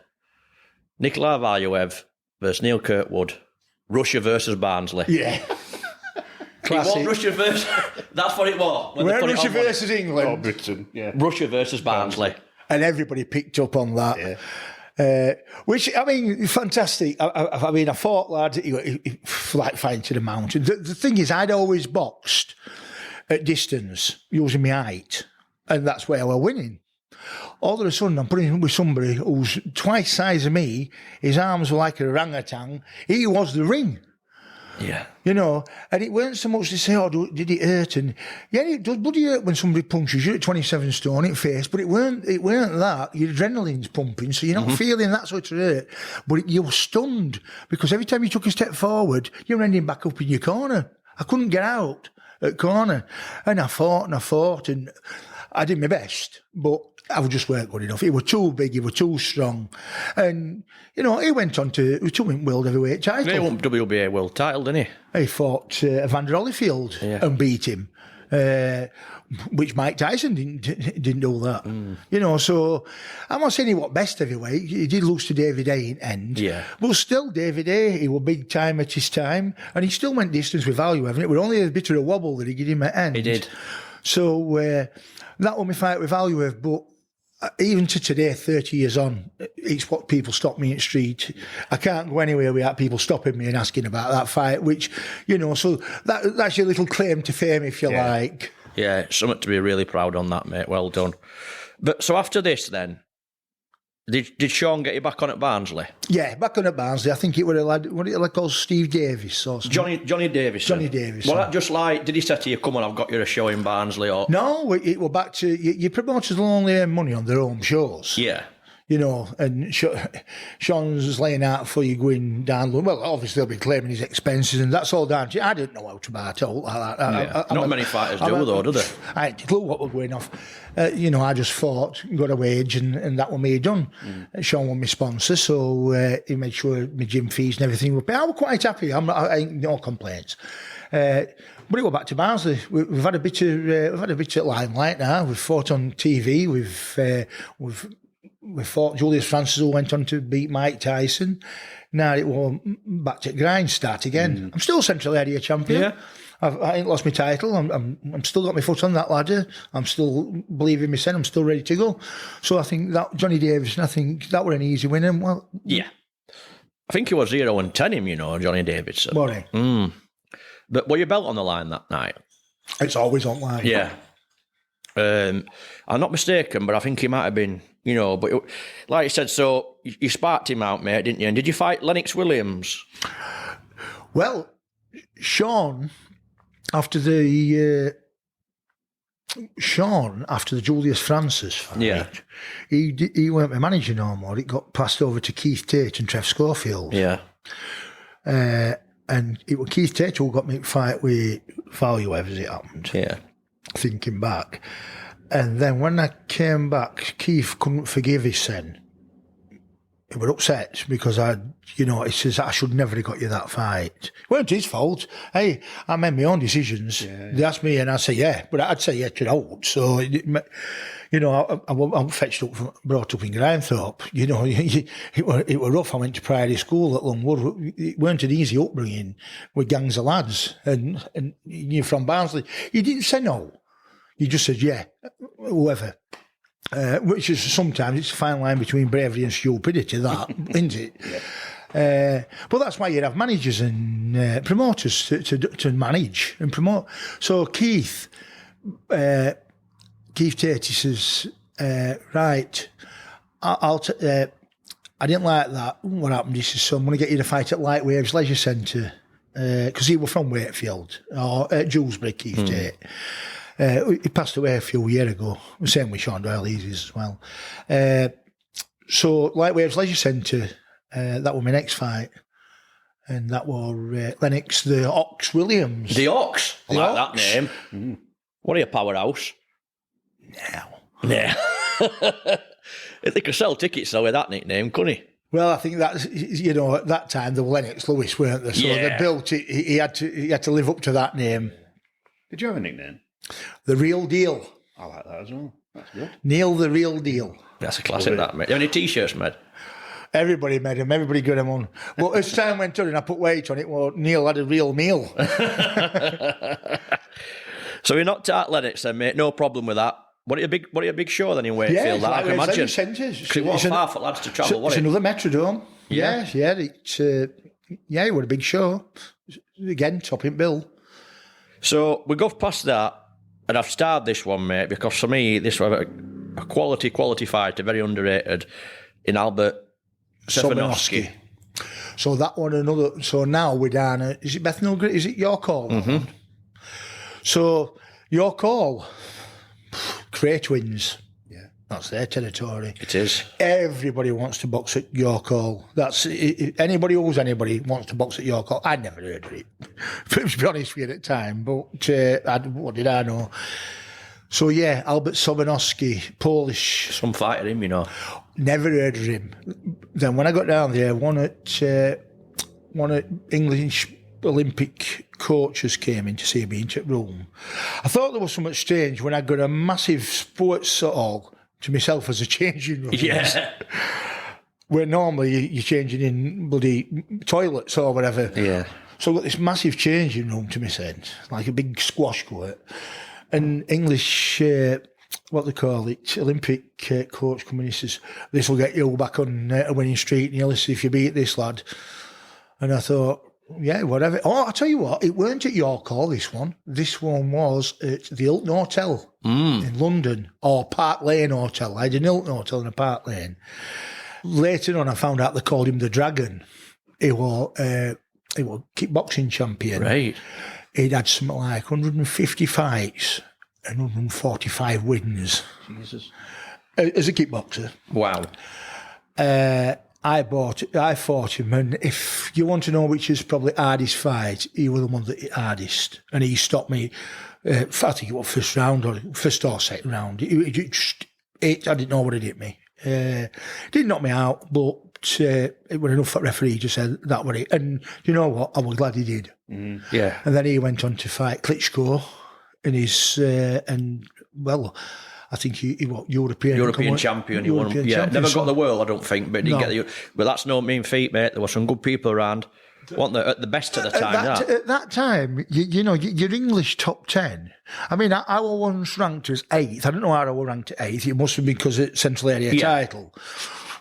Nikolai Valuev versus Neil Kirkwood, Russia versus Barnsley. Yeah. Classic. It was Russia versus... That's what it was. We're Russia versus England. Oh, Britain, yeah. Russia versus Barnsley. And everybody picked up on that. Yeah. Which, I mean, fantastic. I mean, I fought lads like fighting to the mountain. The thing is, I'd always boxed at distance using my height, and that's where I was winning. All of a sudden, I'm putting him with somebody who's twice the size of me. His arms were like a orangutan. He was the ring. Yeah. And it weren't so much to say, did it hurt? And yeah, it does bloody hurt when somebody punches you at 27 stone in face, but it weren't that. Your adrenaline's pumping, so you're not feeling that sort of hurt. But you were stunned because every time you took a step forward, you were ending back up in your corner. I couldn't get out at corner. And I fought and I did my best, but I just weren't good enough. He was too big, he was too strong. And, he went on to win world heavyweight title. He won WBA world title, didn't he? He fought Evander Holyfield and beat him, which Mike Tyson didn't do that. So I'm not saying he was best heavyweight. He did lose to David A in end. Yeah. But still, David A, he was big time at his time, and he still went distance with Valuev, and it was only a bit of a wobble that he gave him at end. He did. So that was my fight with Valuev, but even to today, 30 years on, it's what people stop me in the street. I can't go anywhere without people stopping me and asking about that fight, which, so that's your little claim to fame, if you like. Yeah, something to be really proud on that, mate. Well done. But so after this then, did Sean get you back on at Barnsley? Yeah, back on at Barnsley. I think it was a lad, what did it called, Steve Davis or something? Johnny Davis. Johnny Davis. Well, that just like, did he say to you, come on, I've got you a show in Barnsley? Or no, it was back to, your promoters will only earn money on their own shows. Yeah. You know, and Sean's laying out for you going down. Well, obviously they'll be claiming his expenses, and that's all down to you. I didn't know how to buy it all like that. Not many fighters do, though, do they? I had to clue what was going off. You know, I just fought, got a wage, and that was me done. Sean was my sponsor, so he made sure my gym fees and everything were paid. I was quite happy. I ain't no complaints. But it went back to Barnsley. We've had a bit of limelight now. We've fought on TV. We fought Julius Francis, who went on to beat Mike Tyson. Now it was back to grind, start again. I'm still Central Area champion. Yeah. I ain't lost my title. I'm still got my foot on that ladder. I'm still believing myself. I'm still ready to go. So I think that Johnny Davidson, I think that were an easy win. And well, yeah, I think he was 0-10 him. You know, Johnny Davidson. Morning. But were your belt on the line that night? It's always on line. Yeah. I'm not mistaken, but I think he might have been. You know, but like you said, so you sparked him out, mate, didn't you? And did you fight Lennox Williams? Well, Sean, after the Julius Francis fight, he weren't my manager no more. It got passed over to Keith Tate and Trev Schofield. Yeah. And it was Keith Tate who got me to fight with Valuev as it happened. Yeah. Thinking back. And then when I came back, Keith couldn't forgive his son. He was upset because he says, I should never have got you that fight. It weren't his fault. Hey, I made my own decisions. Yeah. They asked me and I'd say, yeah, but I'd say, yeah, to out. So, I'm fetched up, brought up in Grimethorpe. You know, it were rough. I went to Priory School at Longwood. It weren't an easy upbringing with gangs of lads. And you're from Barnsley. You didn't say no. You just said, yeah, whoever. Which is sometimes it's a fine line between bravery and stupidity, that, isn't it? Yeah. But that's why you have managers and promoters to manage and promote. So Keith Tate says, right, I didn't like that. What happened? He says, so I'm going to get you to fight at Light Waves Leisure Centre. Because he was from Wakefield, or Dewsbury, Keith Tate. He passed away a few years ago. Same with Sean Doyle Easies as well. So Light Waves Leisure Centre, that was my next fight. And that was Lennox the Ox Williams. The Ox? I like that name. What are you, powerhouse? Yeah. They could sell tickets though with that nickname, couldn't he? Well, I think that's, at that time, the Lennox Lewis, weren't they? So they built it, he had to live up to that name. Did you have a nickname? The Real Deal. I like that as well. That's good. Neil the Real Deal. That's a classic, that, mate. Do you have any T-shirts, mate? Everybody made them. Everybody got them on. Well, as time went on and I put weight on it, well, Neil had a real meal. So you're not at Lennox then, mate? No problem with that. What are your big show then in Wakefield? Yeah, I can imagine. Because it was far for lads to travel, wasn't it? It's another Metrodome. Yeah. It was a big show. Again, topping bill. So we go past that, and I've starred this one, mate, because for me, this was a quality fighter, very underrated, in Albert Sobanowski. So that one, another. So now we're down at, is it Bethnal Green? Is it York Hall? Mm-hmm. So York Hall, Cray Twins. Yeah, that's their territory. It is. Everybody wants to box at York Hall. That's anybody who's anybody wants to box at York Hall. I'd never heard of it, to be honest with you at the time. But what did I know? So yeah, Albert Sobanowski, Polish. Some fighter him, you know. Never heard of him. Then when I got down there, one at English Olympic coaches came in to see me into the room. I thought there was something strange when I got a massive sports hall to myself as a changing room. Yeah. Where normally you're changing in bloody toilets or whatever. Yeah. So I got this massive changing room to myself, like a big squash court. And English, what they call it, Olympic coach coming in, he says, this will get you back on a winning streak, and you'll see if you beat this lad. And I thought, yeah, whatever. Oh, I'll tell you what, it weren't at York Hall, this one. This one was at the Hilton Hotel in London, or Park Lane Hotel. I had an Hilton Hotel in a Park Lane. Later on, I found out they called him the Dragon. He was kickboxing champion. Right. He'd had something like 150 fights and 145 wins. Jesus. As a kickboxer. Wow. I fought him, and if you want to know which is probably hardest fight, he was the one that hit hardest, and he stopped me. I think it was first or second round. I didn't know what it hit me. Didn't knock me out, but it was enough for the referee to say that was it. And you know what? I was glad he did. Yeah. And then he went on to fight Klitschko in his I think he European champion. European champion. Never got the world, I don't think, but didn't get the. But that's no mean feat, mate. There were some good people around. Weren't there, at the best of the time? At that time, your English top 10. I mean, I was once ranked as 8th. I don't know how I was ranked at 8th. It must have been because it's Central Area title.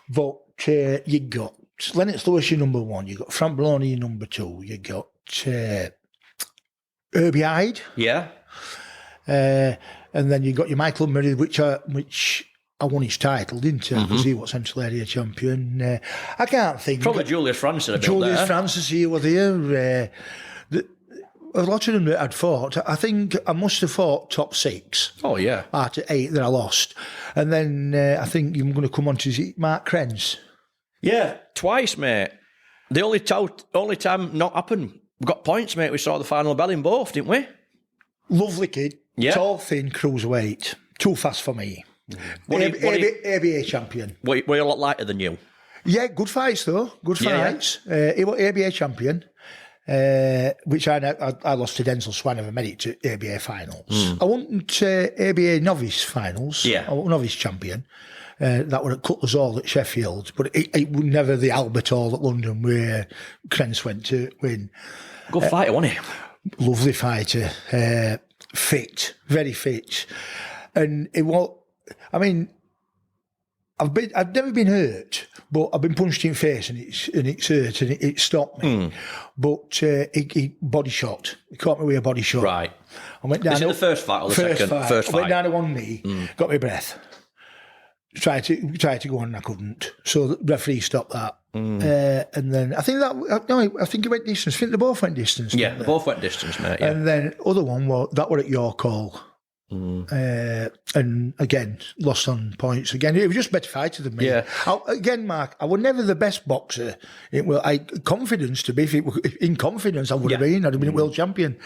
But you got Lennox Lewis, your number 1. You got Frank Bologna, your number 2. You got Herbie Hyde. Yeah. And then you got your Michael Murray, which I won his title, didn't I? Because he was Central Area champion. I can't think. Probably Julius Francis. Julius Francis, he was there. A lot of them that I'd fought, I think I must have fought top 6. Oh, yeah. Out of 8 that I lost. And then I think I'm going to come on to Mark Krenz. Yeah, twice, mate. The only time not happened. We got points, mate. We saw the final bell in both, didn't we? Lovely kid. Yeah. Tall, thin, cruiserweight. Too fast for me. ABA champion. Were you a lot lighter than you? Yeah, good fights though. Good fights. He was ABA champion, which I lost to Denzel Swan. Never made it to ABA finals. I went ABA novice finals. Yeah. I was novice champion. That were at Cutler's Hall at Sheffield, but it was never the Albert Hall at London where Krentz went to win. Good fighter, wasn't he? Lovely fighter. Fit, very fit. And it was, I mean, I've never been hurt, but I've been punched in the face and it's hurt and it stopped me. But he body shot. He caught me with a body shot. Right. I went down. Is it the first fight or the second? First fight. I went down to one knee, got my breath. Tried to go on and I couldn't. So the referee stopped that. And then I think it went distance. I think they both went distance. Yeah, they both went distance, mate. Yeah. And then other one was at your call. And again, lost on points. Again, it was just a better fighter than me. Yeah. Again, Mark, I was never the best boxer. Confidence to be. If it were in confidence, I would have been. I'd have been a world champion.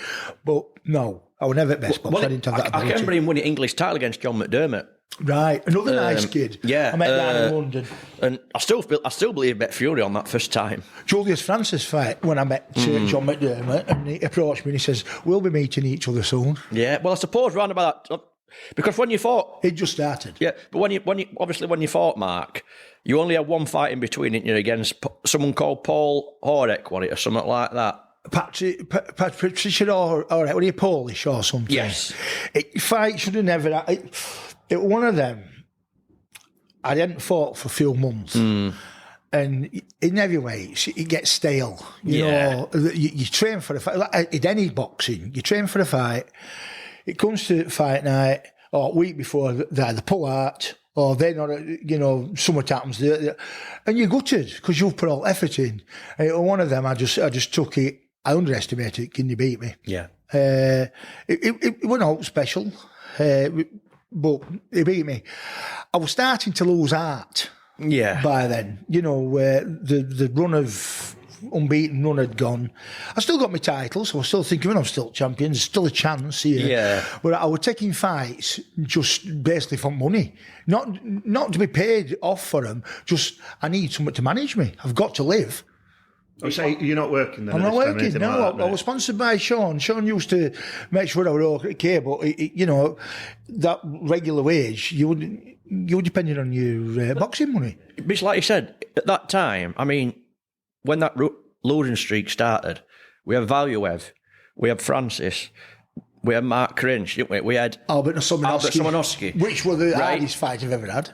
But no, I was never the best boxer. I didn't have that ability. I can remember him winning English title against John McDermott. Right, another nice kid. Yeah, I met down in London, and I still believe I bet Fury on that first time. Julius Francis fight when I met John McDermott, and he approached me and he says, "We'll be meeting each other soon." Yeah, well, I suppose round about that, because when you fought, it just started. Yeah, but when you fought Mark, you only had one fight in between, didn't you? Against someone called Paul Horek, was it, or something like that. Patricia Horek, were you Polish or something? Yes. Fight should have never. It was one of them. I hadn't fought for a few months. And in heavyweights, it gets stale. You know, you train for a fight. Like in any boxing, you train for a fight. It comes to fight night or a week before, they either pull out or they're not, something happens. And you're gutted because you've put all effort in. And it was one of them, I just took it. I underestimated it. Can you beat me? Yeah. It wasn't all special. But he beat me. I was starting to lose heart. Yeah. By then, the run of unbeaten run had gone. I still got my title, so I was still thinking, I'm still champion. There's still a chance here. Yeah. But I was taking fights just basically for money, not to be paid off for them. Just I need something to manage me. I've got to live. You say you're not working then? I'm not working. No, I was sponsored by Sean. Sean used to make sure I was okay, but that regular wage, you depended on your boxing money. It's like you said at that time. I mean, when that losing streak started, we had Valuev, we had Francis, we had Mark Cringe, didn't we? We had Albert Somanowski, which were the hardest fight I've ever had.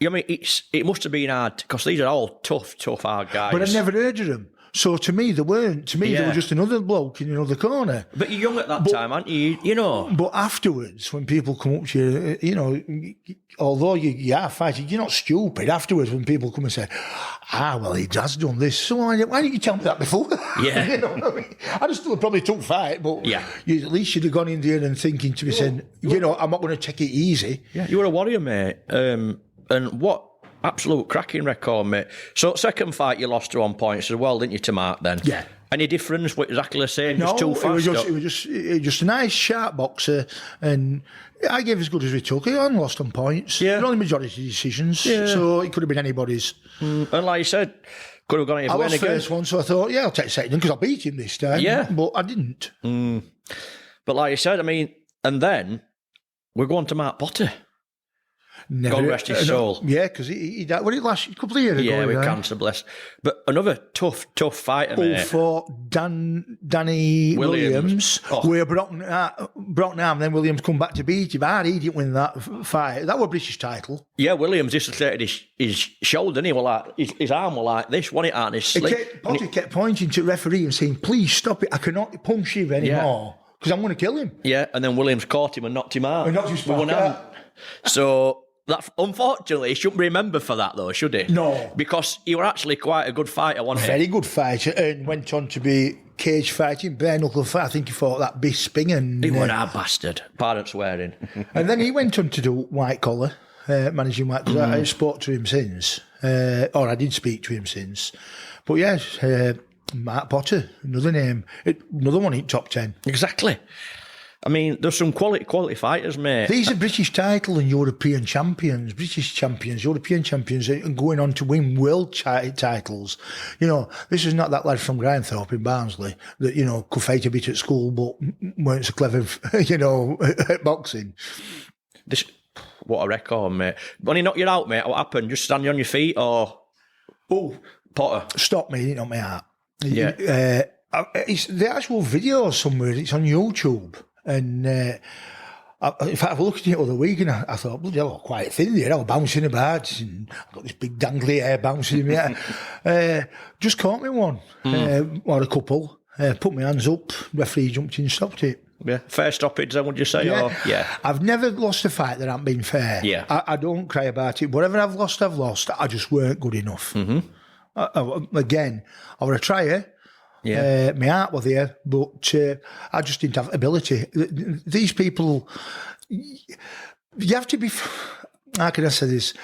It must have been hard because these are all tough, hard guys. But I never heard of them. So to me, they weren't. To me, they were just another bloke in another corner. But you're young at that time, aren't you? But afterwards, when people come up to you, although you are fighting, you're not stupid. Afterwards, when people come and say, well, he has done this. So why didn't you tell me that before? Yeah. I just still probably took fight, but at least you'd have gone in there and thinking to me, saying, I'm not going to take it easy. Yeah, you were a warrior, mate. And what Absolute cracking record, mate. So, second fight you lost to 1 point as well, didn't you, to Mark then? Yeah. Any difference? Exactly the same? No, just too fast? it was just a nice, sharp boxer, and I gave as good as we took. He only lost on points. Yeah. They're only majority decisions, so it could have been anybody's. And like you said, could have gone I either way lost again. first one, so I thought, I'll take second because I beat him this time. Yeah. But I didn't. But like you said, I mean, and then we're going to Mark Potter. Never, God rest his soul. Yeah, because he died. What did it last a couple of years ago? Yeah, with cancer, bless. But another tough fighter, All mate. for Danny Williams. Where broken arm, then Williams come back to beat him. He didn't win that fight. That was a British title. Yeah, Williams dislocated his shoulder, didn't he? Well, like, his arm was like this, wasn't it, on his sleeve? Potter kept pointing to the referee and saying, please stop it. I cannot punch him anymore because I'm going to kill him. Yeah, and then Williams caught him and knocked him out. And knocked his back out. So... That, unfortunately, he shouldn't be remembered for that, though, should he? No. Because he were actually quite a good fighter, wasn't he? Very good fighter, and went on to be cage fighting, bare knuckle fight. I think he fought that Biss Sping. And, he was a bastard. Pardon swearing. And then he went on to do white collar, managing white collar. I spoke to him since, or I did speak to him since. But yes, Mark Potter, another name, another one in top 10. Exactly. I mean, there's some quality fighters, mate. These are British title and European champions, British champions, European champions, and going on to win world titles. You know, this is not that lad from Grindthorpe in Barnsley that, you know, could fight a bit at school but weren't so clever, you know, at boxing. What a record, mate. When he knocked you out, mate, what happened? Just standing on your feet or... Oh, Potter. Stop me, he didn't knock me out. Yeah. It's the actual video somewhere, it's on YouTube. And in fact, I was looking at it the other week and I thought, bloody hell, I'm quite thin there. I was bouncing about and I've got this big dangly hair bouncing in me. Just caught me one, or a couple, put my hands up, referee jumped in and stopped it. Yeah, fair stoppage then, would you say? Yeah. Or, yeah. I've never lost a fight that hasn't been fair. Yeah. I don't cry about it. Whatever I've lost, I just weren't good enough. Again, I was a tryer. Yeah. My heart was there, but I just didn't have ability. These people, you have to be, how can I say this?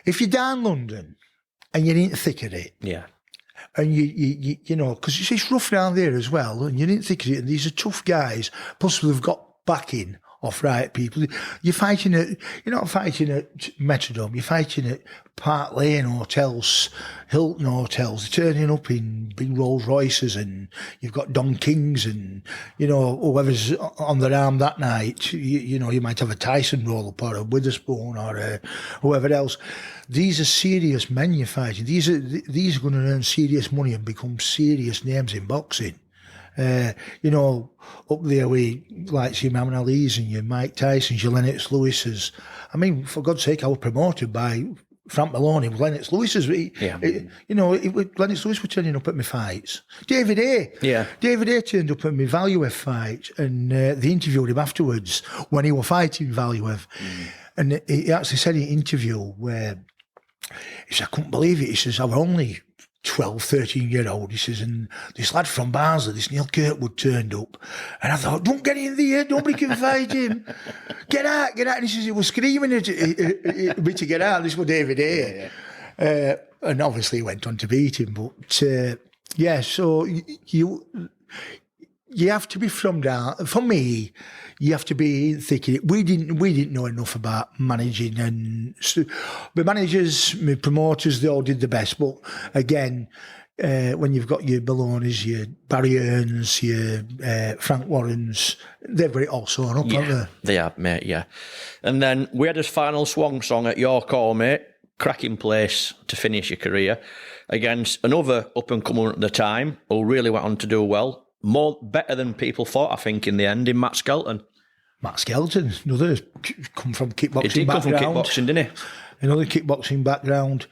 If you're down London and you're in the thick of it, Yeah. and you know, because it's rough down there as well, and you're in the thick of it, and these are tough guys, plus they've got backing off right people. You're not fighting at Metrodome, you're fighting at Park Lane hotels, Hilton hotels, they're turning up in big Rolls Royces, and you've got Don Kings and, you know, whoever's on their arm that night, you know, you might have a Tyson roll up or a Witherspoon or whoever else. These are serious men you're fighting. These are going to earn serious money and become serious names in boxing. You know, up there with like your Muhammad Ali's and your Mike Tyson's, your Lennox Lewis's. I mean, for God's sake, I was promoted by Frank Maloney with Lennox Lewis's. Lennox Lewis were turning up at my fights. David A. Yeah. David A. turned up at my Valuev fight, and they interviewed him afterwards when he was fighting Valuev. And he actually said in an interview where he said, I couldn't believe it. He says, I was only 12, 13-year-old, he says, and this lad from Barnsley, this Neil Kirkwood, turned up. And I thought, don't get in there, nobody can fight him. Get out. And he says, he was screaming at me to get out. This was David A. And obviously he went on to beat him. But, so you have to be from down. For me, you have to be thick in it. We didn't know enough about managing, and my managers, my promoters, they all did the best. But again, when you've got your Maloney's, your Barry Earns, your Frank Warrens, they've got it all sewn up, haven't they? They have, mate, yeah. And then we had his final swan song at your call, mate. Cracking place to finish your career against another up-and-comer at the time who really went on to do well. Better than people thought, I think, in the end, in Matt Skelton. Matt Skelton, another come from kickboxing background. He did come from kickboxing, didn't he? Another kickboxing background.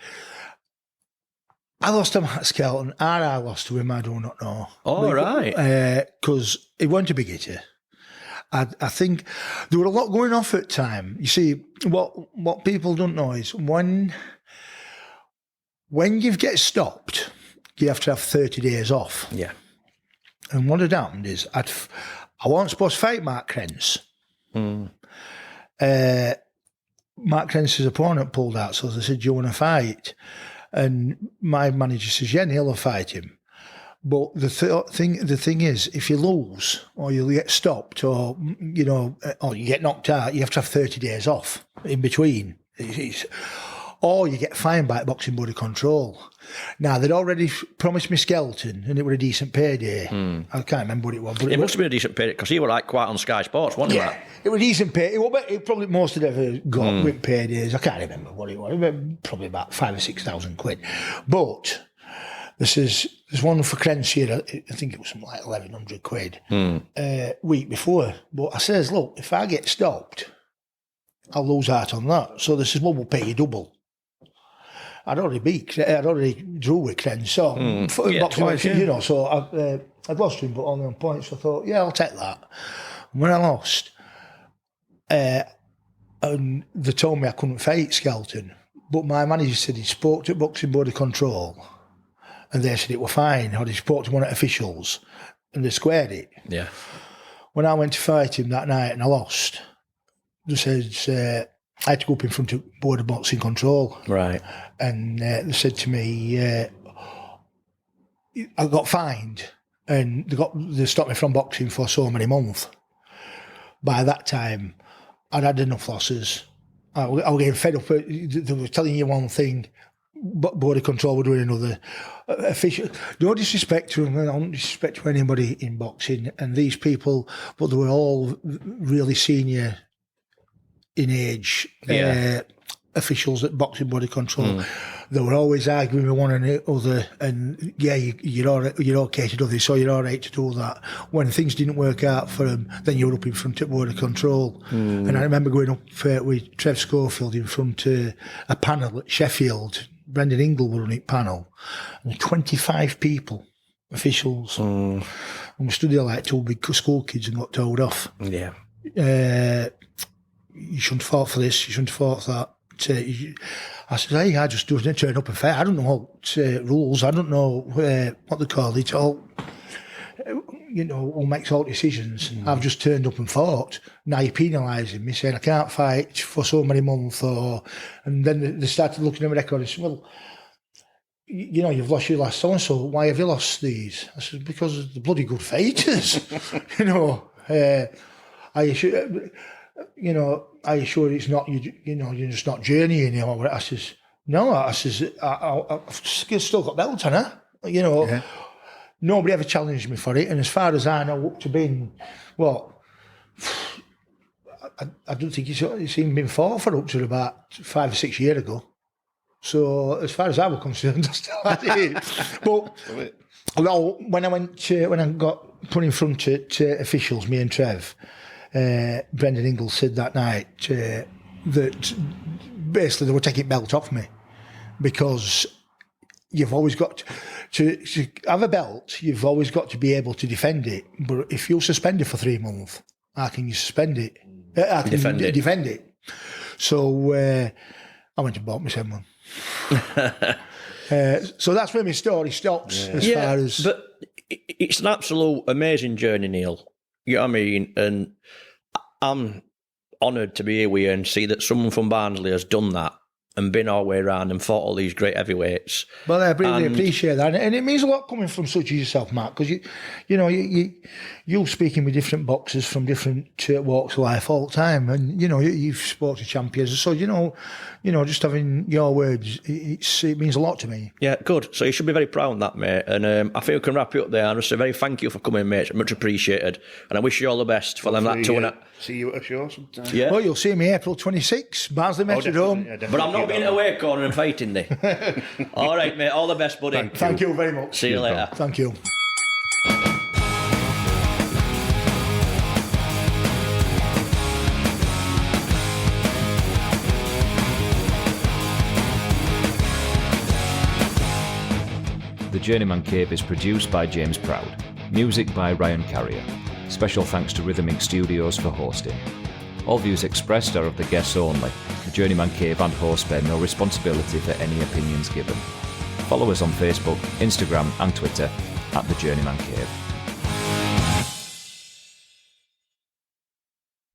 I lost to Matt Skelton, and I lost to him, I do not know. Oh, right. Because he wasn't a big hitter. I think there were a lot going off at the time. You see, what people don't know is when you get stopped, you have to have 30 days off. Yeah. And what had happened is I wasn't supposed to fight Mark Krentz. Mark Crence's opponent pulled out, so they said, "Do you want to fight?" And my manager says, "Yeah, Neil will fight him." But the thing is, if you lose or you get stopped or or you get knocked out, you have to have 30 days off in between. Or you get fined by Boxing Body Control. Now, they'd already promised me Skelton, and it was a decent payday. I can't remember what it was. But it must have been a decent payday, because he was like quite on Sky Sports, wasn't he? Yeah, it was a decent pay. It probably most had ever got with paydays. I can't remember what it was. Probably about £5,000 or £6,000. But there's one for Crence here. I think it was something like £1,100 week before. But I says, look, if I get stopped, I'll lose out on that. So they says, well, we'll pay you double. I'd already drew with Crence, so twice, yeah. So I'd lost to him, but only on points. So I thought, yeah, I'll take that. And when I lost, and they told me I couldn't fight Skelton, but my manager said he spoke to Boxing Body Control, and they said it were fine. Or he spoke to one of the officials, and they squared it. Yeah. When I went to fight him that night and I lost, they said I had to go up in front of Board of Boxing Control. Right. And they said to me, I got fined, and they stopped me from boxing for so many months. By that time, I'd had enough losses. I was getting fed up. They were telling you one thing, but Board of Control were doing another. Official, no disrespect to them, no disrespect to anybody in boxing, and these people, but they were all really senior in age officials at Boxing Body Control. They were always arguing with one another, and you're all right, you're okay to do this, so you're all right to do that. When things didn't work out for them, then you were up in front of Board of Control. And I remember going up with Trev Schofield in front of a panel at Sheffield. Brendan Ingle were running panel, and 25 people, officials. And we stood there like two big school kids and got told off. Yeah. You shouldn't have fought for this, you shouldn't have fought for that. I said, hey, I just didn't turn up and fight. I don't know what rules, I don't know what they call it, all, who makes all decisions. I've just turned up and fought. Now you're penalising me, saying I can't fight for so many months. And then they started looking at my record and said, well, you've lost your last so-and-so, why have you lost these? I said, because of the bloody good fighters. Are you sure it's not, you're just not journeying? I says, no, I've still got belts on her. Nobody ever challenged me for it. And as far as I know, up to being, I don't think it's even been fought for up to about 5 or 6 years ago. So as far as I was concerned, I still had it. But when I got put in front of officials, me and Trev, Brendan Ingle said that night that basically they were taking belt off me, because you've always got to have a belt, you've always got to be able to defend it. But if you're suspended for 3 months, how can you suspend it? How can you defend it? So I went and bought myself one. So that's where my story stops. As far as, but it's an absolute amazing journey, Neil. You know what I mean? And I'm honoured to be here with you and see that someone from Barnsley has done that and been all the way around and fought all these great heavyweights. Well, I really appreciate that, and it means a lot coming from such as yourself, Mark, because you're speaking with different boxers from different walks of life all the time, and you've spoken to champions, so just having your words, it means a lot to me. Yeah, good. So you should be very proud of that, mate. And I think we can wrap it up there. And just say very thank you for coming, mate. Much appreciated, and I wish you all the best for them. That 2 see you at a show sometime. Yeah. Well, you'll see me April 26, Barnsley Metrodome. Yeah, but I'm not being away corner and fighting thee. All right, mate. All the best, buddy. Thank you very much. See you later. Thank you. The Journeyman Cave is produced by James Proud. Music by Ryan Carrier. Special thanks to Rhythm Inc. Studios for hosting. All views expressed are of the guests only. The Journeyman Cave and host bear no responsibility for any opinions given. Follow us on Facebook, Instagram and Twitter @The Journeyman Cave.